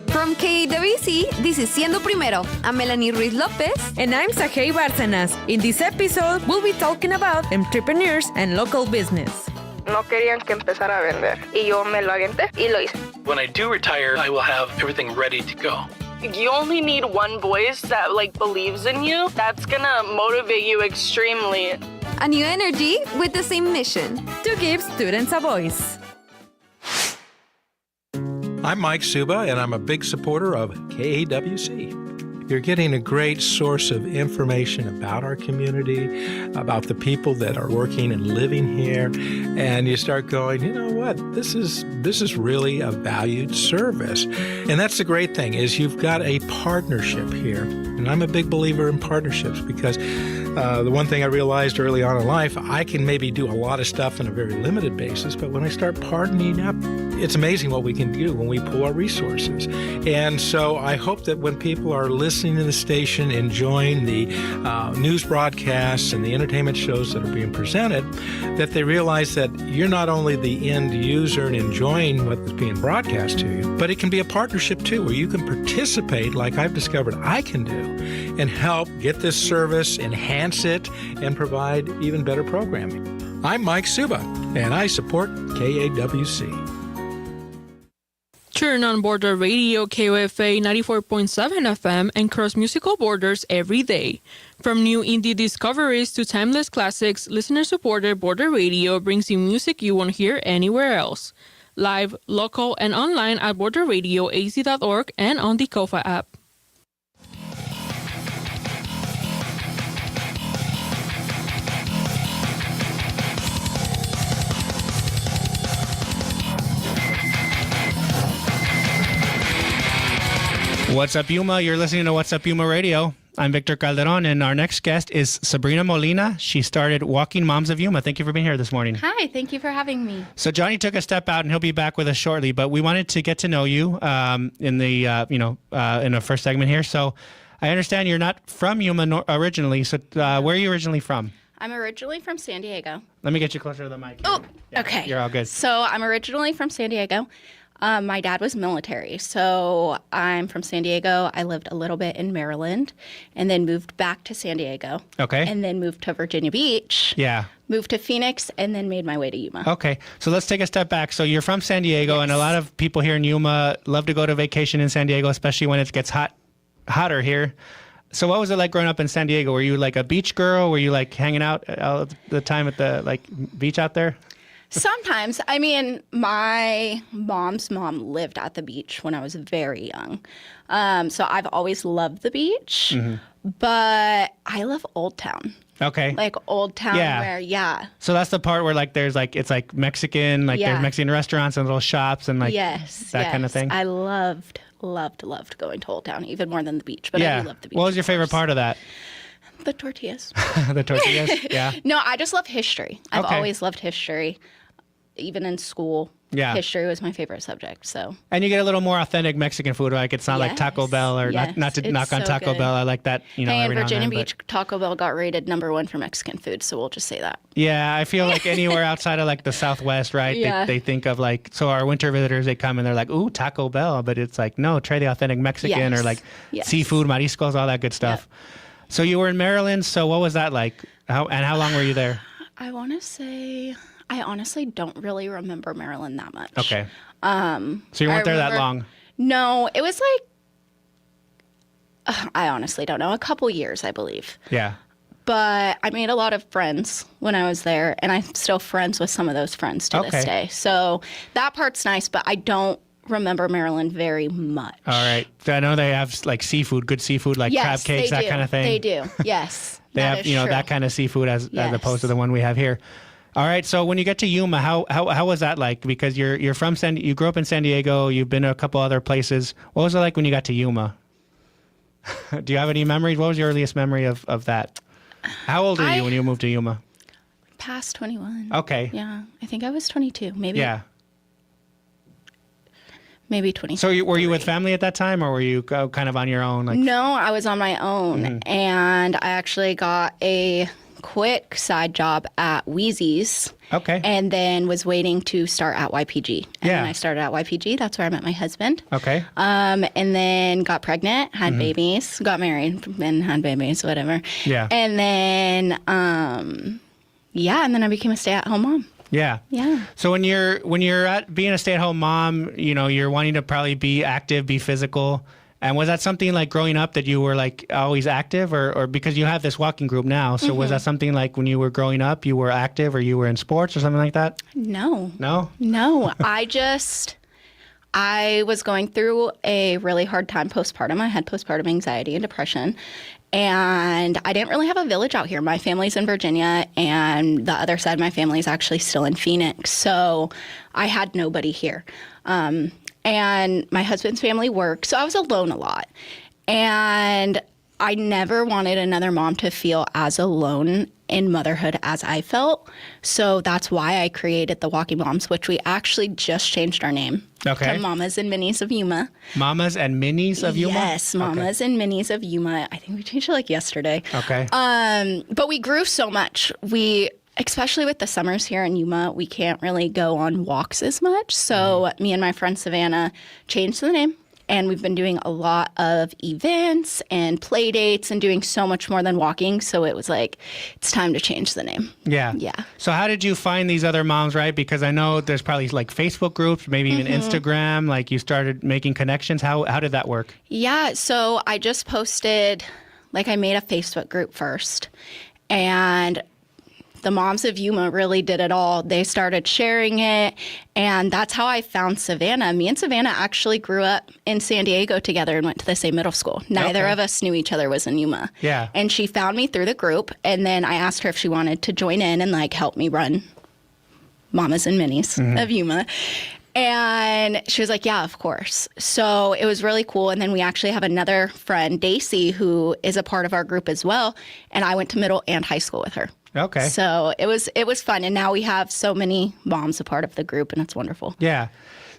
From KAWC, this is Siendo Primero. I'm Melanie Ruiz Lopez. And I'm Sajei Bárcenas. In this episode, we'll be talking about entrepreneurs and local business. No querían que empezara a vender. Y yo me lo aventé y lo hice. When I do retire, I will have everything ready to go. You only need one voice that believes in you. That's gonna motivate you extremely. A new energy with the same mission. To give students a voice. I'm Mike Suba, and I'm a big supporter of KAWC. You're getting a great source of information about our community, about the people that are working and living here, and you start going, you know what, this is really a valued service. And that's the great thing, is you've got a partnership here. And I'm a big believer in partnerships because the one thing I realized early on in life, I can maybe do a lot of stuff on a very limited basis, but when I start partnering up, it's amazing what we can do when we pool our resources. And so I hope that when people are listening to the station, enjoying the news broadcasts and the entertainment shows that are being presented, that they realize that you're not only the end user and enjoying what's being broadcast to you, but it can be a partnership too, where you can participate like I've discovered I can do and help get this service, enhance it, and provide even better programming. I'm Mike Suba, and I support KAWC. Turn on Border Radio KOFA 94.7 FM and cross musical borders every day. From new indie discoveries to timeless classics, listener-supported Border Radio brings you music you won't hear anywhere else. Live, local, and online at borderradioaz.org and on the KOFA app. What's up, Yuma? You're listening to What's Up, Yuma Radio. I'm Victor Calderon, and our next guest is Sabrina Molina. She started Walking Moms of Yuma. Thank you for being here this morning. Hi, thank you for having me. So Johnny took a step out, and he'll be back with us shortly. But we wanted to get to know you in the in the first segment here. So I understand you're not from Yuma originally. So where are you originally from? I'm originally from San Diego. Let me get you closer to the mic. Oh, yeah, okay. You're all good. So I'm originally from San Diego. My dad was military, so I'm from San Diego. I lived a little bit in Maryland and then moved back to San Diego. Okay. And then moved to Virginia Beach. Yeah. Moved to Phoenix and then made my way to Yuma. Okay. So let's take a step back. So you're from San Diego, Yes. and a lot of people here in Yuma love to go to vacation in San Diego, especially when it gets hotter here. So what was it like growing up in San Diego? Were you like a beach girl? Were you like hanging out all the time at the beach out there? Sometimes. I mean, my mom's mom lived at the beach when I was very young. So I've always loved the beach, but I love Old Town. Okay. Like Old Town where, So that's the part where there's it's like Mexican, there's Mexican restaurants and little shops and that kind of thing. I loved going to Old Town, even more than the beach, but I do love the beach. What was your favorite part of that? The tortillas. The tortillas? Yeah. No, I just love history. I've always loved history. even in school. Yeah. History was my favorite subject. So. And you get a little more authentic Mexican food. Like it's not like Taco Bell or not to knock on Taco Bell. I like that. You know, hey, in every now and Virginia then, Beach, Taco Bell got rated #1 for Mexican food. So we'll just say that. Yeah, I feel like anywhere outside of like the Southwest, right? Yeah. They think of like, so our winter visitors, they come and they're like, ooh, Taco Bell. But it's like, no, try the authentic Mexican or like seafood, mariscos, all that good stuff. So you were in Maryland. So what was that like? How long were you there? I want to say, I honestly don't really remember Maryland that much. Okay. So you weren't there that long? No, it was like, I honestly don't know, a couple years, I believe. Yeah. But I made a lot of friends when I was there, and I'm still friends with some of those friends to this day. So that part's nice, but I don't remember Maryland very much. All right. So I know they have like seafood, good seafood, like crab cakes, that kind of thing. They do. Yes. They have, you know, that kind of seafood as opposed to the one we have here. All right. So when you get to Yuma, how was that like? Because you grew up in San Diego. You've been to a couple other places. What was it like when you got to Yuma? Do you have any memories? What was your earliest memory of that? How old were you when you moved to Yuma? Past 21. Okay. Yeah. I think I was 22. Maybe. Yeah. Maybe 20. So were you with family at that time, or were you kind of on your own? Like, no, I was on my own, and I actually got a quick side job at Wheezy's. Okay. And then was waiting to start at YPG. And then I started at YPG. That's where I met my husband. Okay. And then got pregnant, had babies, got married, and had babies, whatever. Yeah. And then, and then I became a stay-at-home mom. Yeah. Yeah. So when you're at being a stay-at-home mom, you know, you're wanting to probably be active, be physical. And was that something like growing up that you were like always active, or because you have this walking group now? So was that something like when you were growing up, you were active, or you were in sports or something like that? No. No? No. I was going through a really hard time postpartum. I had postpartum anxiety and depression. And I didn't really have a village out here. My family's in Virginia, and the other side of my family is actually still in Phoenix. So I had nobody here. And my husband's family worked, so I was alone a lot. And I never wanted another mom to feel as alone in motherhood as I felt. So that's why I created the Walking Moms, which we actually just changed our name to Mamas and Minis of Yuma. Mamas and Minis of Yuma? Yes, Mamas and Minis of Yuma. I think we changed it like yesterday. Okay. But we grew so much. Especially with the summers here in Yuma, we can't really go on walks as much. So me and my friend Savannah changed the name. And we've been doing a lot of events and play dates and doing so much more than walking. So it was like, it's time to change the name. Yeah. Yeah. So how did you find these other moms, right? Because I know there's probably like Facebook groups, maybe even Instagram, like you started making connections. How did that work? Yeah. So I just posted, like I made a Facebook group first. And the Moms of Yuma really did it all. They started sharing it, and that's how I found Savannah. Me and Savannah actually grew up in San Diego together and went to the same middle school. Neither of us knew each other was in Yuma. Yeah. And she found me through the group, and then I asked her if she wanted to join in and like help me run Mamas and Minis of Yuma. And she was like, yeah, of course. So it was really cool. And then we actually have another friend, Daisy, who is a part of our group as well. And I went to middle and high school with her. Okay. So it was fun. And now we have so many moms a part of the group, and it's wonderful. Yeah.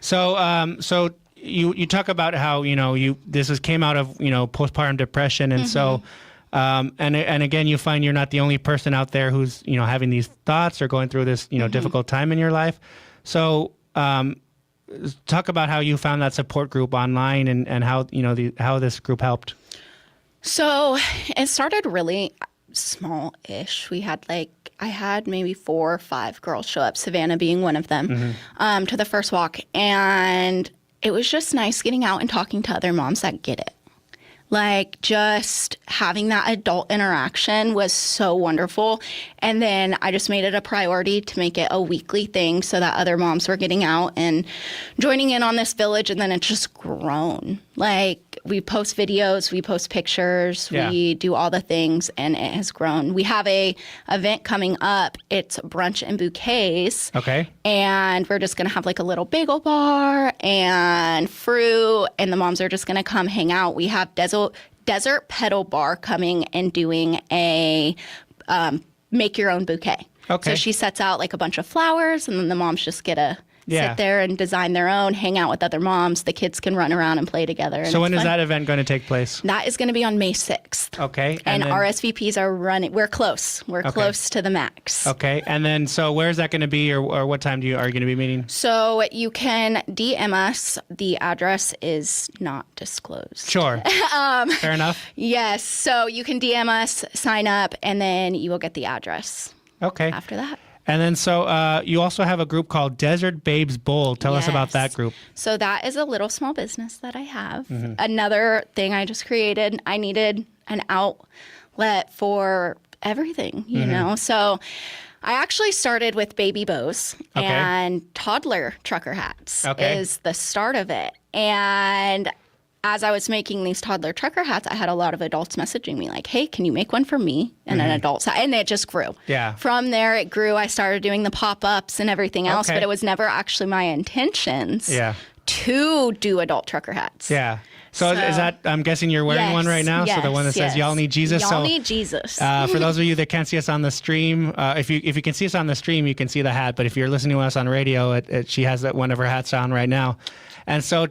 So you talk about how, you know, this came out of, you know, postpartum depression. And so, and again, you find you're not the only person out there who's, you know, having these thoughts or going through this, you know, difficult time in your life. So, talk about how you found that support group online and how, you know, how this group helped. So it started really small-ish. I had maybe 4 or 5 girls show up, Savannah being one of them, to the first walk. And it was just nice getting out and talking to other moms that get it. Like, just having that adult interaction was so wonderful. And then I just made it a priority to make it a weekly thing so that other moms were getting out and joining in on this village. And then it's just grown. Like, we post videos, we post pictures, we do all the things, and it has grown. We have a event coming up. It's brunch and bouquets. Okay. And we're just going to have like a little bagel bar and fruit, and the moms are just going to come hang out. We have Desert Petal Bar coming and doing a make your own bouquet. Okay. So she sets out like a bunch of flowers, and then the moms just get to Yeah. sit there and design their own, hang out with other moms. The kids can run around and play together. And So when it's is fun. that event going to take place? That is going to be on May 6th. Okay. And then- RSVPs are running. We're close. We're Okay. close to the max. Okay. And then, so where's that going to be, or what time are you going to be meeting? So you can DM us. The address is not disclosed. Sure. Fair enough. Yes. So you can DM us, sign up, and then you will get the address Okay. after that. And then, so you also have a group called Desert Babes Bowl. Tell us about that group. So that is a little small business that I have. Mhm. Another thing I just created, I needed an outlet for everything, you Mhm. know? So I actually started with baby bows Okay. and toddler trucker hats Okay. is the start of it. And as I was making these toddler trucker hats, I had a lot of adults messaging me like, hey, can you make one for me and an Mhm. adult size? And it just grew. Yeah. From there, it grew. I started doing the pop-ups and everything else, Okay. but it was never actually my intentions Yeah. to do adult trucker hats. Yeah. So is that, I'm guessing you're wearing one right now? So the one that says, y'all need Jesus. Y'all So, need Jesus. for those of you that can't see us on the stream, if you can see us on the stream, you can see the hat. But if you're listening to us on radio, she has one of her hats on right now. And so,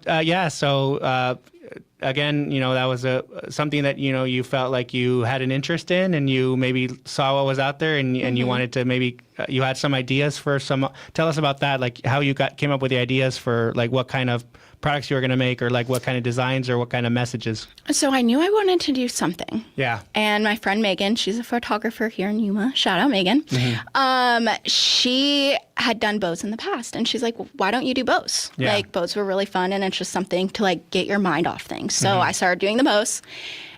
again, that was something that, you felt like you had an interest in, and you maybe saw what was out there, and you wanted to maybe, you had some ideas for tell us about that, like how you came up with the ideas for like what kind of products you were going to make, or like what kind of designs or what kind of messages. So I knew I wanted to do something. Yeah. And my friend Megan, she's a photographer here in Yuma. Shout out, Megan. She had done bows in the past, and she's like, well, why don't you do bows? Yeah. Like, bows were really fun, and it's just something to like get your mind off things. So Mhm. I started doing the bows.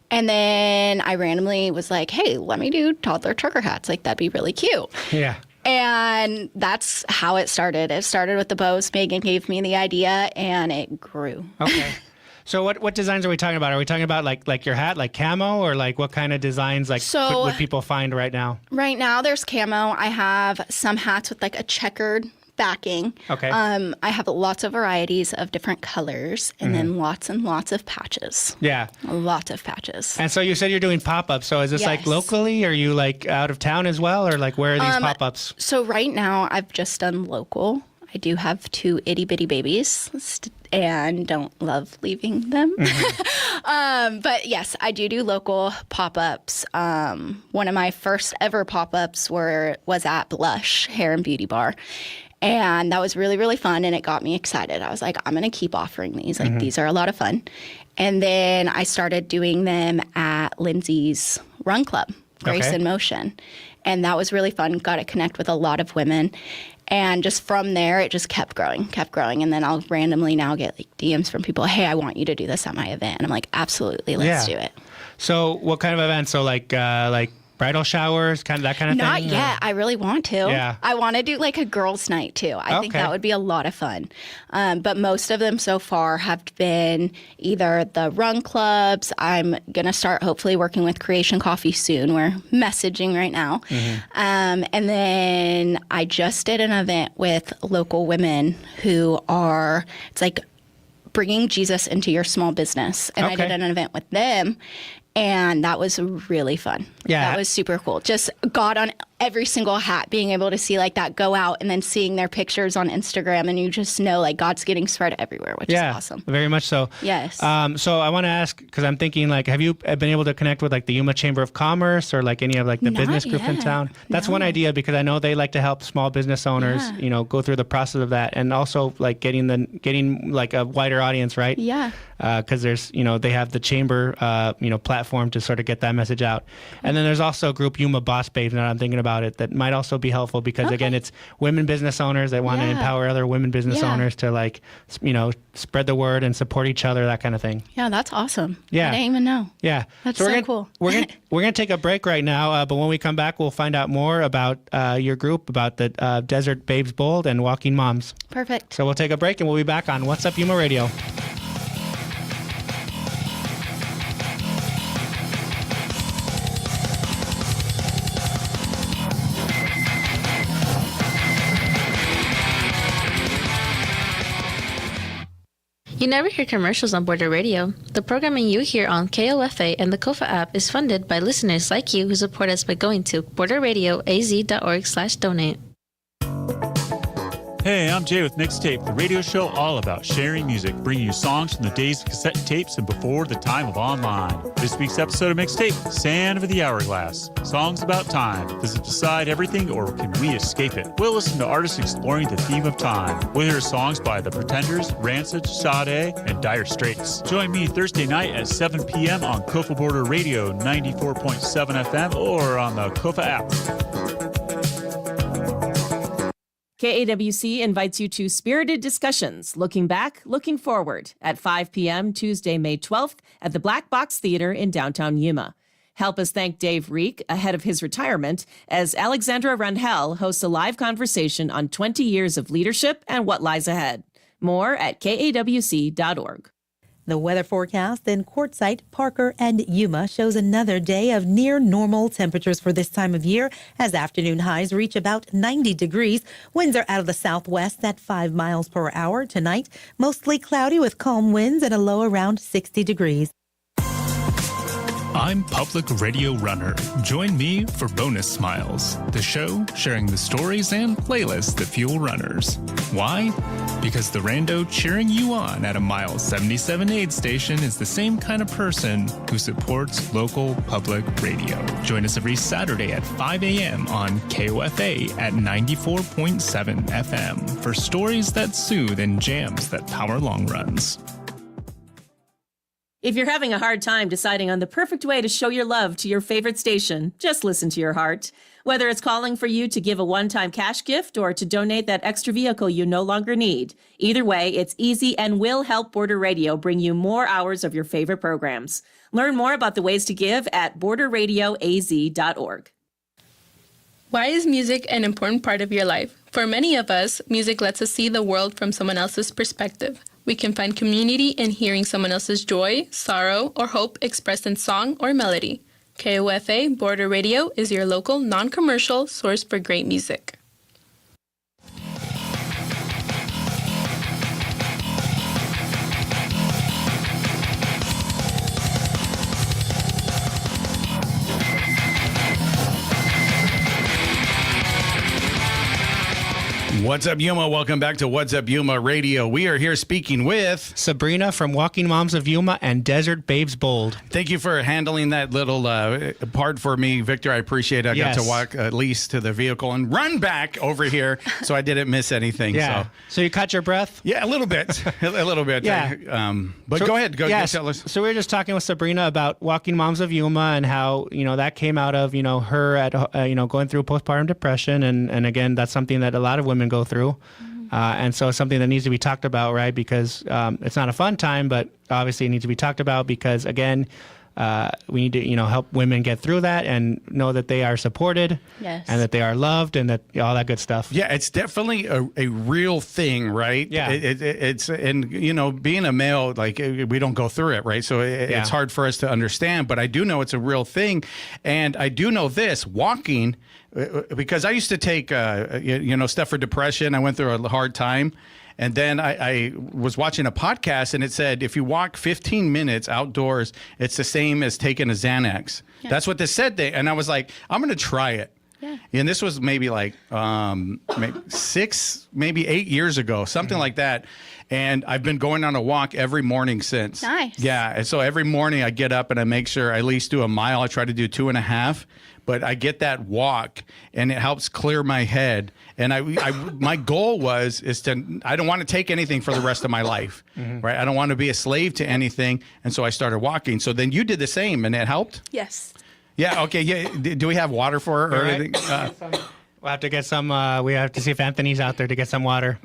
And then I randomly was like, hey, let me do toddler trucker hats. Like, that'd be really cute. Yeah. And that's how it started. It started with the bows. Megan gave me the idea, and it grew. Okay. So what designs are we talking about? Are we talking about like your hat, like camo, or like what kind of designs would people find right now? Right now, there's camo. I have some hats with like a checkered backing. Okay. I have lots of varieties of different colors, and then lots and lots of patches. Yeah. Lots of patches. And so you said you're doing pop-ups. So is this like Yes. locally? Are you like out of town as well? Or like where are these pop-ups? So right now, I've just done local. I do have 2 itty-bitty babies and don't love leaving them. But yes, I do local pop-ups. One of my first ever pop-ups was at Blush Hair and Beauty Bar. And that was really, really fun, and it got me excited. I was like, I'm going to keep offering these. Like, these are a lot of fun. And then I started doing them at Lindsay's Run Club, Grace Okay. in Motion. And that was really fun. Got to connect with a lot of women. And just from there, it just kept growing. And then I'll randomly now get like DMs from people, hey, I want you to do this at my event. And I'm like, absolutely, let's do it. So what kind of events? So like bridal showers, that kind of Not thing? yet. I really want to. Yeah. I want to do like a girls' night too. I think Okay. that would be a lot of fun. But most of them so far have been either the run clubs. I'm going to start hopefully working with Creation Coffee soon. We're messaging right now. And then I just did an event with local women who are, it's like bringing Jesus into your small business. And I Okay. did an event with them. And that was really fun. Yeah. That was super cool. Just got on every single hat, being able to see like that go out and then seeing their pictures on Instagram. And you just know like God's getting spread everywhere, which is awesome. Very much so. Yes. So I want to ask, because I'm thinking like, have you been able to connect with like the Yuma Chamber of Commerce or like any of like the Not business groups in yet. town? That's one idea, because I know they like to help small business owners, go through the process of that, and also like getting like a wider audience, right? Yeah. Because there's, they have the chamber, platform to sort of get that message out. And then there's also a group, Yuma Boss Babes, now I'm thinking about it, that might also be helpful because, again, it's women business owners that want to empower other women business owners to like, spread the word and support each other, that kind of thing. Yeah, that's awesome. Yeah. I didn't even know. Yeah. That's we're so gonna, cool. We're gonna take a break right now, but when we come back, we'll find out more about your group, about the Desert Babes Bold and Walking Moms. Perfect. So we'll take a break and we'll be back on What's Up Yuma Radio. You never hear commercials on Border Radio. The programming you hear on KOFA and the KOFA app is funded by listeners like you who support us by going to borderradioaz.org/donate. Hey, I'm Jay with Mixtape, the radio show all about sharing music, bringing you songs from the days of cassette tapes and before the time of online. This week's episode of Mixtape, Sand Over the Hourglass, songs about time. Does it decide everything or can we escape it? We'll listen to artists exploring the theme of time. We'll hear songs by The Pretenders, Rancid, Sade, and Dire Straits. Join me Thursday night at 7 p.m. on Kofa Border Radio 94.7 FM or on the Kofa app. KAWC invites you to Spirited Discussions, Looking Back, Looking Forward, at 5 p.m. Tuesday, May 12th at the Black Box Theater in downtown Yuma. Help us thank Dave Reek ahead of his retirement as Alexandra Rangel hosts a live conversation on 20 years of leadership and what lies ahead. More at kawc.org. The weather forecast in Quartzsite, Parker, and Yuma shows another day of near normal temperatures for this time of year as afternoon highs reach about 90 degrees. Winds are out of the southwest at 5 miles per hour tonight. Mostly cloudy with calm winds and a low around 60 degrees. I'm Public Radio Runner. Join me for Bonus Smiles, the show sharing the stories and playlists that fuel runners. Why? Because the rando cheering you on at a mile 77 aid station is the same kind of person who supports local public radio. Join us every Saturday at 5 a.m. on KOFA at 94.7 FM for stories that soothe and jams that power long runs. If you're having a hard time deciding on the perfect way to show your love to your favorite station, just listen to your heart. Whether it's calling for you to give a one-time cash gift or to donate that extra vehicle you no longer need, either way, it's easy and will help Border Radio bring you more hours of your favorite programs. Learn more about the ways to give at borderradioaz.org. Why is music an important part of your life? For many of us, music lets us see the world from someone else's perspective. We can find community in hearing someone else's joy, sorrow, or hope expressed in song or melody. KOFA Border Radio is your local, non-commercial source for great music. What's up, Yuma? Welcome back to What's Up, Yuma Radio. We are here speaking with Sabrina from Walking Moms of Yuma and Desert Babes Bold. Thank you for handling that little part for me, Victor. I appreciate it. I got to walk Allyse to the vehicle and run back over here, so I didn't miss anything. Yeah. So you caught your breath? Yeah, a little bit. A little bit. Yeah. But so, go ahead. Go tell us. So we were just talking with Sabrina about Walking Moms of Yuma and how, that came out of, her at, going through postpartum depression. And again, that's something that a lot of women go through. And so it's something that needs to be talked about, right? Because it's not a fun time, but obviously it needs to be talked about because, again, we need to, help women get through that and know that they are supported and that they are loved and that all that good stuff. Yeah, it's definitely a real thing, right? Yeah. It's and, being a male, like we don't go through it, right? So it's hard for us to understand, but I do know it's a real thing. And I do know this, walking, because I used to take, stuff for depression. I went through a hard time. And then I was watching a podcast and it said, if you walk 15 minutes outdoors, it's the same as taking a Xanax. Yeah. That's what they said. And I was like, I'm going to try it. Yeah. And this was maybe like maybe 8 years ago, something like that. And I've been going on a walk every morning since. Nice. Yeah. And so every morning I get up and I make sure I at least do a mile. I try to do 2.5. But I get that walk, and it helps clear my head. And my goal I don't want to take anything for the rest of my life, right? I don't want to be a slave to anything. And so I started walking. So then you did the same, and it helped? Yes. Yeah, okay. Yeah. Do we have water for her or anything? We'll have to get some, we have to see if Anthony's out there to get some water.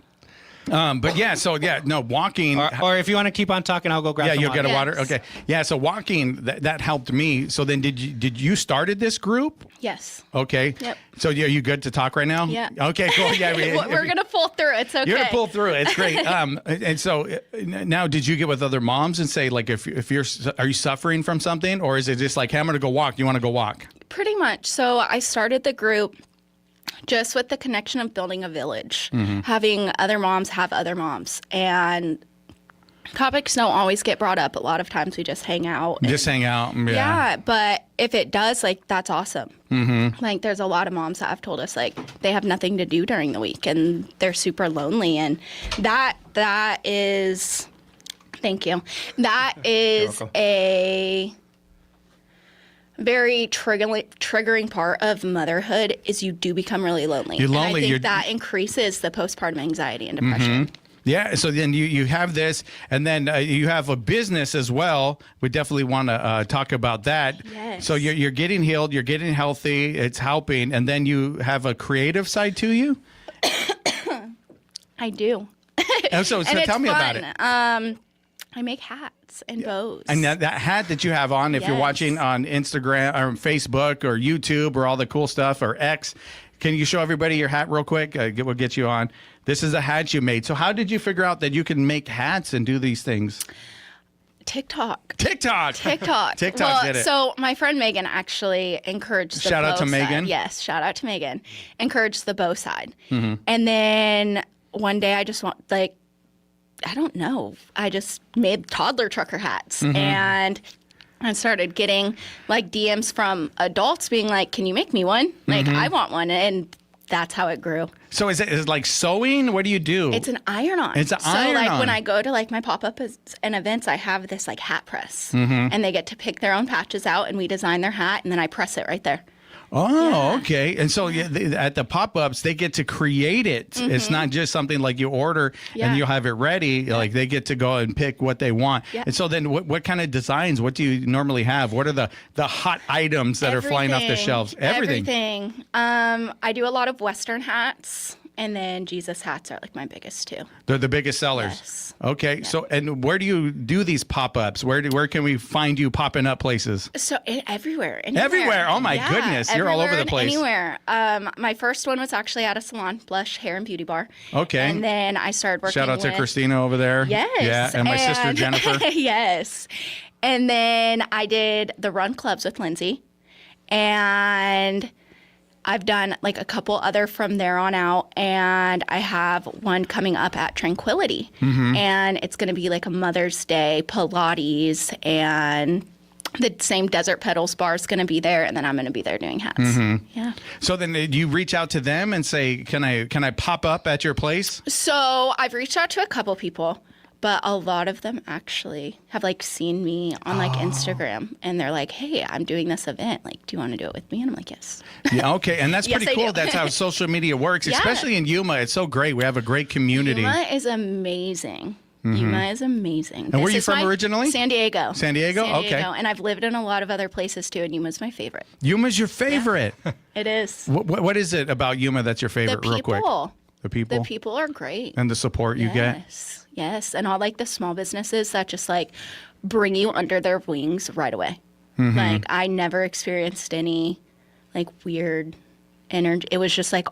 Walking. Or if you want to keep on talking, I'll go grab some water. Yeah, you'll get a water. Okay. Yeah, so walking, that helped me. So then did you started this group? Yes. Okay. Yep. So are you good to talk right now? Yeah. Okay, cool. Yeah, we're going to pull through. It's okay. You're going to pull through it. It's great. And so now did you get with other moms and say, like, are you suffering from something? Or is it just like, hey, I'm going to go walk. You want to go walk? Pretty much. So I started the group just with the connection of building a village, having other moms have other moms. And Topics don't always get brought up. A lot of times we just hang out. Just hang out. Yeah, but if it does, like, that's awesome. Mm-hmm. Like, there's a lot of moms that have told us, like, they have nothing to do during the week and they're super lonely. And that is, thank you. That is a very triggering part of motherhood is you do become really lonely. You're And lonely. I think that increases the postpartum anxiety and depression. Mm-hmm. Yeah, so then you have this, and then you have a business as well. We definitely want to talk about that. Yes. So you're getting healed, you're getting healthy, it's helping, and then you have a creative side to you? I do. So And tell me fun. about it. I make hats and bows. And that hat that you have on, if you're Yes. watching on Instagram or Facebook or YouTube or all the cool stuff or X, can you show everybody your hat real quick? We'll get you on. This is a hat you made. So how did you figure out that you can make hats and do these things? TikTok. TikTok did it. So my friend Megan actually encouraged the Shout out bow to Megan. side. Yes, shout out to Megan. Encouraged the bow side. Mm-hmm. And then one day I just I don't know. I just made toddler trucker hats. Mm-hmm. And I started getting like DMs from adults being like, can you make me one? Like, Mm-hmm. I want one. And that's how it grew. So is it like sewing? What do you do? It's an iron-on. It's an so iron-on. like when I go to like my pop-up and events, I have this like hat press. Mhm. And they get to pick their own patches out and we design their hat and then I press it right there. Oh, okay. And so at the pop-ups, they get to create it. Mhm. It's not just something like you order Yeah. and you'll have it ready. Like they get to go and pick what they want. Yeah. And so then what kind of designs, what do you normally have? What are the hot items that are flying off the shelves? Everything. I do a lot of Western hats. And then Jesus hats are like my biggest too. They're the biggest sellers. Yes. Okay. So, and where do you do these pop-ups? Where can we find you popping up places? So everywhere. Anywhere. Everywhere. Oh my Yeah, goodness. You're all over the everywhere and place. Anywhere. My first one was actually at a salon, Blush Hair and Beauty Bar. Okay. And then I started working Shout out to with- Christina over there. Yes. Yeah. And my sister Jennifer. Yes. And then I did the run clubs with Lindsay. And I've done like a couple other from there on out. And I have one coming up at Tranquility. Mm-hmm. And it's going to be like a Mother's Day Pilates, and the same Desert Petals bar is going to be there. And then I'm going to be there doing hats. Mhm. Yeah. So then do you reach out to them and say, can I pop up at your place? So I've reached out to a couple people, but a lot of them actually have like seen me on like Instagram, and they're like, hey, I'm doing this event. Like, do you want to do it with me? And I'm like, yes. Yeah, okay. And that's Yes, pretty I cool. do. That's how social media works, Yeah. especially in Yuma. It's so great. We have a great community. Yuma is amazing. Mhm. Yuma is amazing. And where This are you is from my- originally? San Diego. San Diego? Okay. And I've lived in a lot of other places too, and Yuma's my favorite. Yuma's your favorite. It is. What is it about Yuma that's your favorite, The real quick? people. The people? The people are great. And the support you get? Yes. And all like the small businesses that just like bring you under their wings right away. Mhm. Like I never experienced any like weird energy. It was just like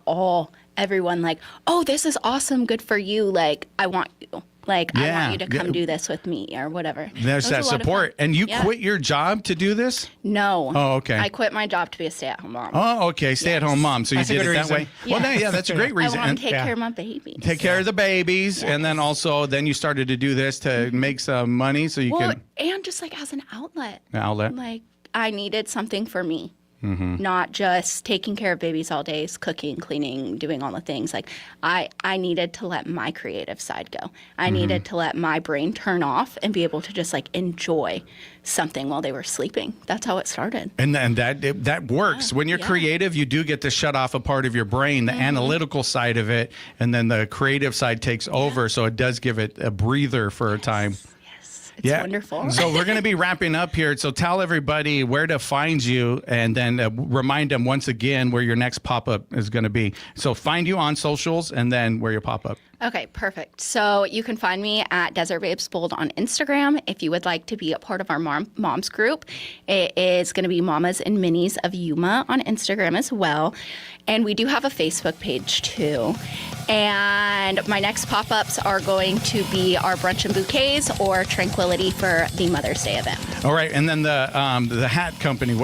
everyone like, oh, this is awesome. Good for you. Like, I want you. Like, I Yeah. want you to come Yeah. do this with me or whatever. There's It that was a lot of support. fun. And you Yeah. quit your job to do this? No. Oh, okay. I quit my job to be a stay-at-home mom. Oh, okay. Stay-at-home mom. So you That's a did it good that reason. way? Well, yeah, that's a great reason. I want And- to take care of my babies. Take care of the babies, and then also then you started to do this to make some money so you Well, can and just like as an outlet. outlet. Like I needed something for me. Mhm. Not just taking care of babies all day, cooking, cleaning, doing all the things. Like I needed to let my creative side go. I Mhm. needed to let my brain turn off and be able to just like enjoy something while they were sleeping. That's how it started. And that works. When you're creative, you do get to shut off a part of your brain, the analytical side of it, and then the creative side takes over. So it does give it a breather for a time. It's wonderful. So we're going to be wrapping up here. So tell everybody where to find you, and then remind them once again where your next pop-up is going to be. So find you on socials, and then where your pop-up. Okay, perfect. So you can find me at Desert Babes Bold on Instagram if you would like to be a part of our moms group. It is going to be Mamas and Minis of Yuma on Instagram as well. And we do have a Facebook page too. And my next pop-ups are going to be our brunch and bouquets or Tranquility for the Mother's Day event. All right, and then the hat company.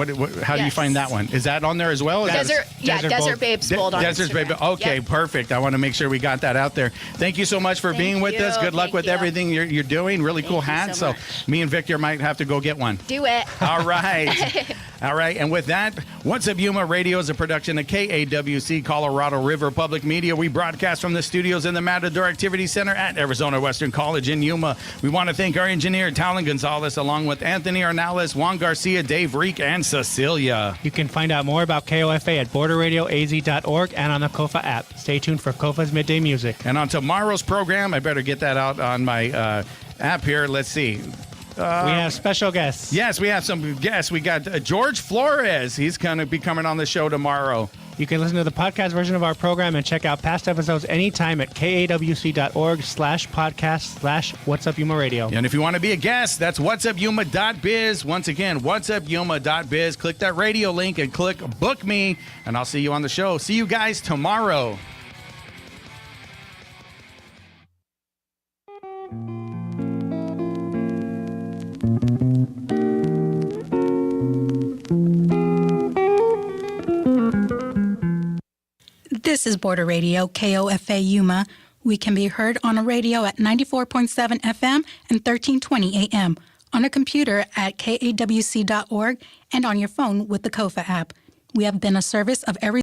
How do you find that one? Is that on there as well? Desert Babes Bold on Desert Instagram. Babe. Okay, Yep. perfect. I want to make sure we got that out there. Thank you so much for being with us. Good luck with everything you're doing. Really cool hat. So me and Victor might have to go get one. Do it. All right. All right. And with that, What's Up Yuma Radio is a production of KAWC, Colorado River Public Media. We broadcast from the studios in the Matador Activity Center at Arizona Western College in Yuma. We want to thank our engineer, Talon Gonzalez, along with Anthony Arnales, Juan Garcia, Dave Reek, and Cecilia. You can find out more about KOFA at borderradioaz.org and on the KOFA app. Stay tuned for KOFA's Midday Music. And on tomorrow's program, I better get that out on my app here. Let's see. We have special guests. Yes, we have some guests. We got George Flores. He's going to be coming on the show tomorrow. You can listen to the podcast version of our program and check out past episodes anytime at kawc.org/podcast/What's Up Yuma Radio. And if you want to be a guest, that's whatsupyuma.biz. Once again, whatsupyuma.biz. Click that radio link and click book me, and I'll see you on the show. See you guys tomorrow. This is Border Radio, KOFA Yuma. We can be heard on a radio at 94.7 FM and 1320 AM, on a computer at kawc.org, and on your phone with the KOFA app. We have been a service of every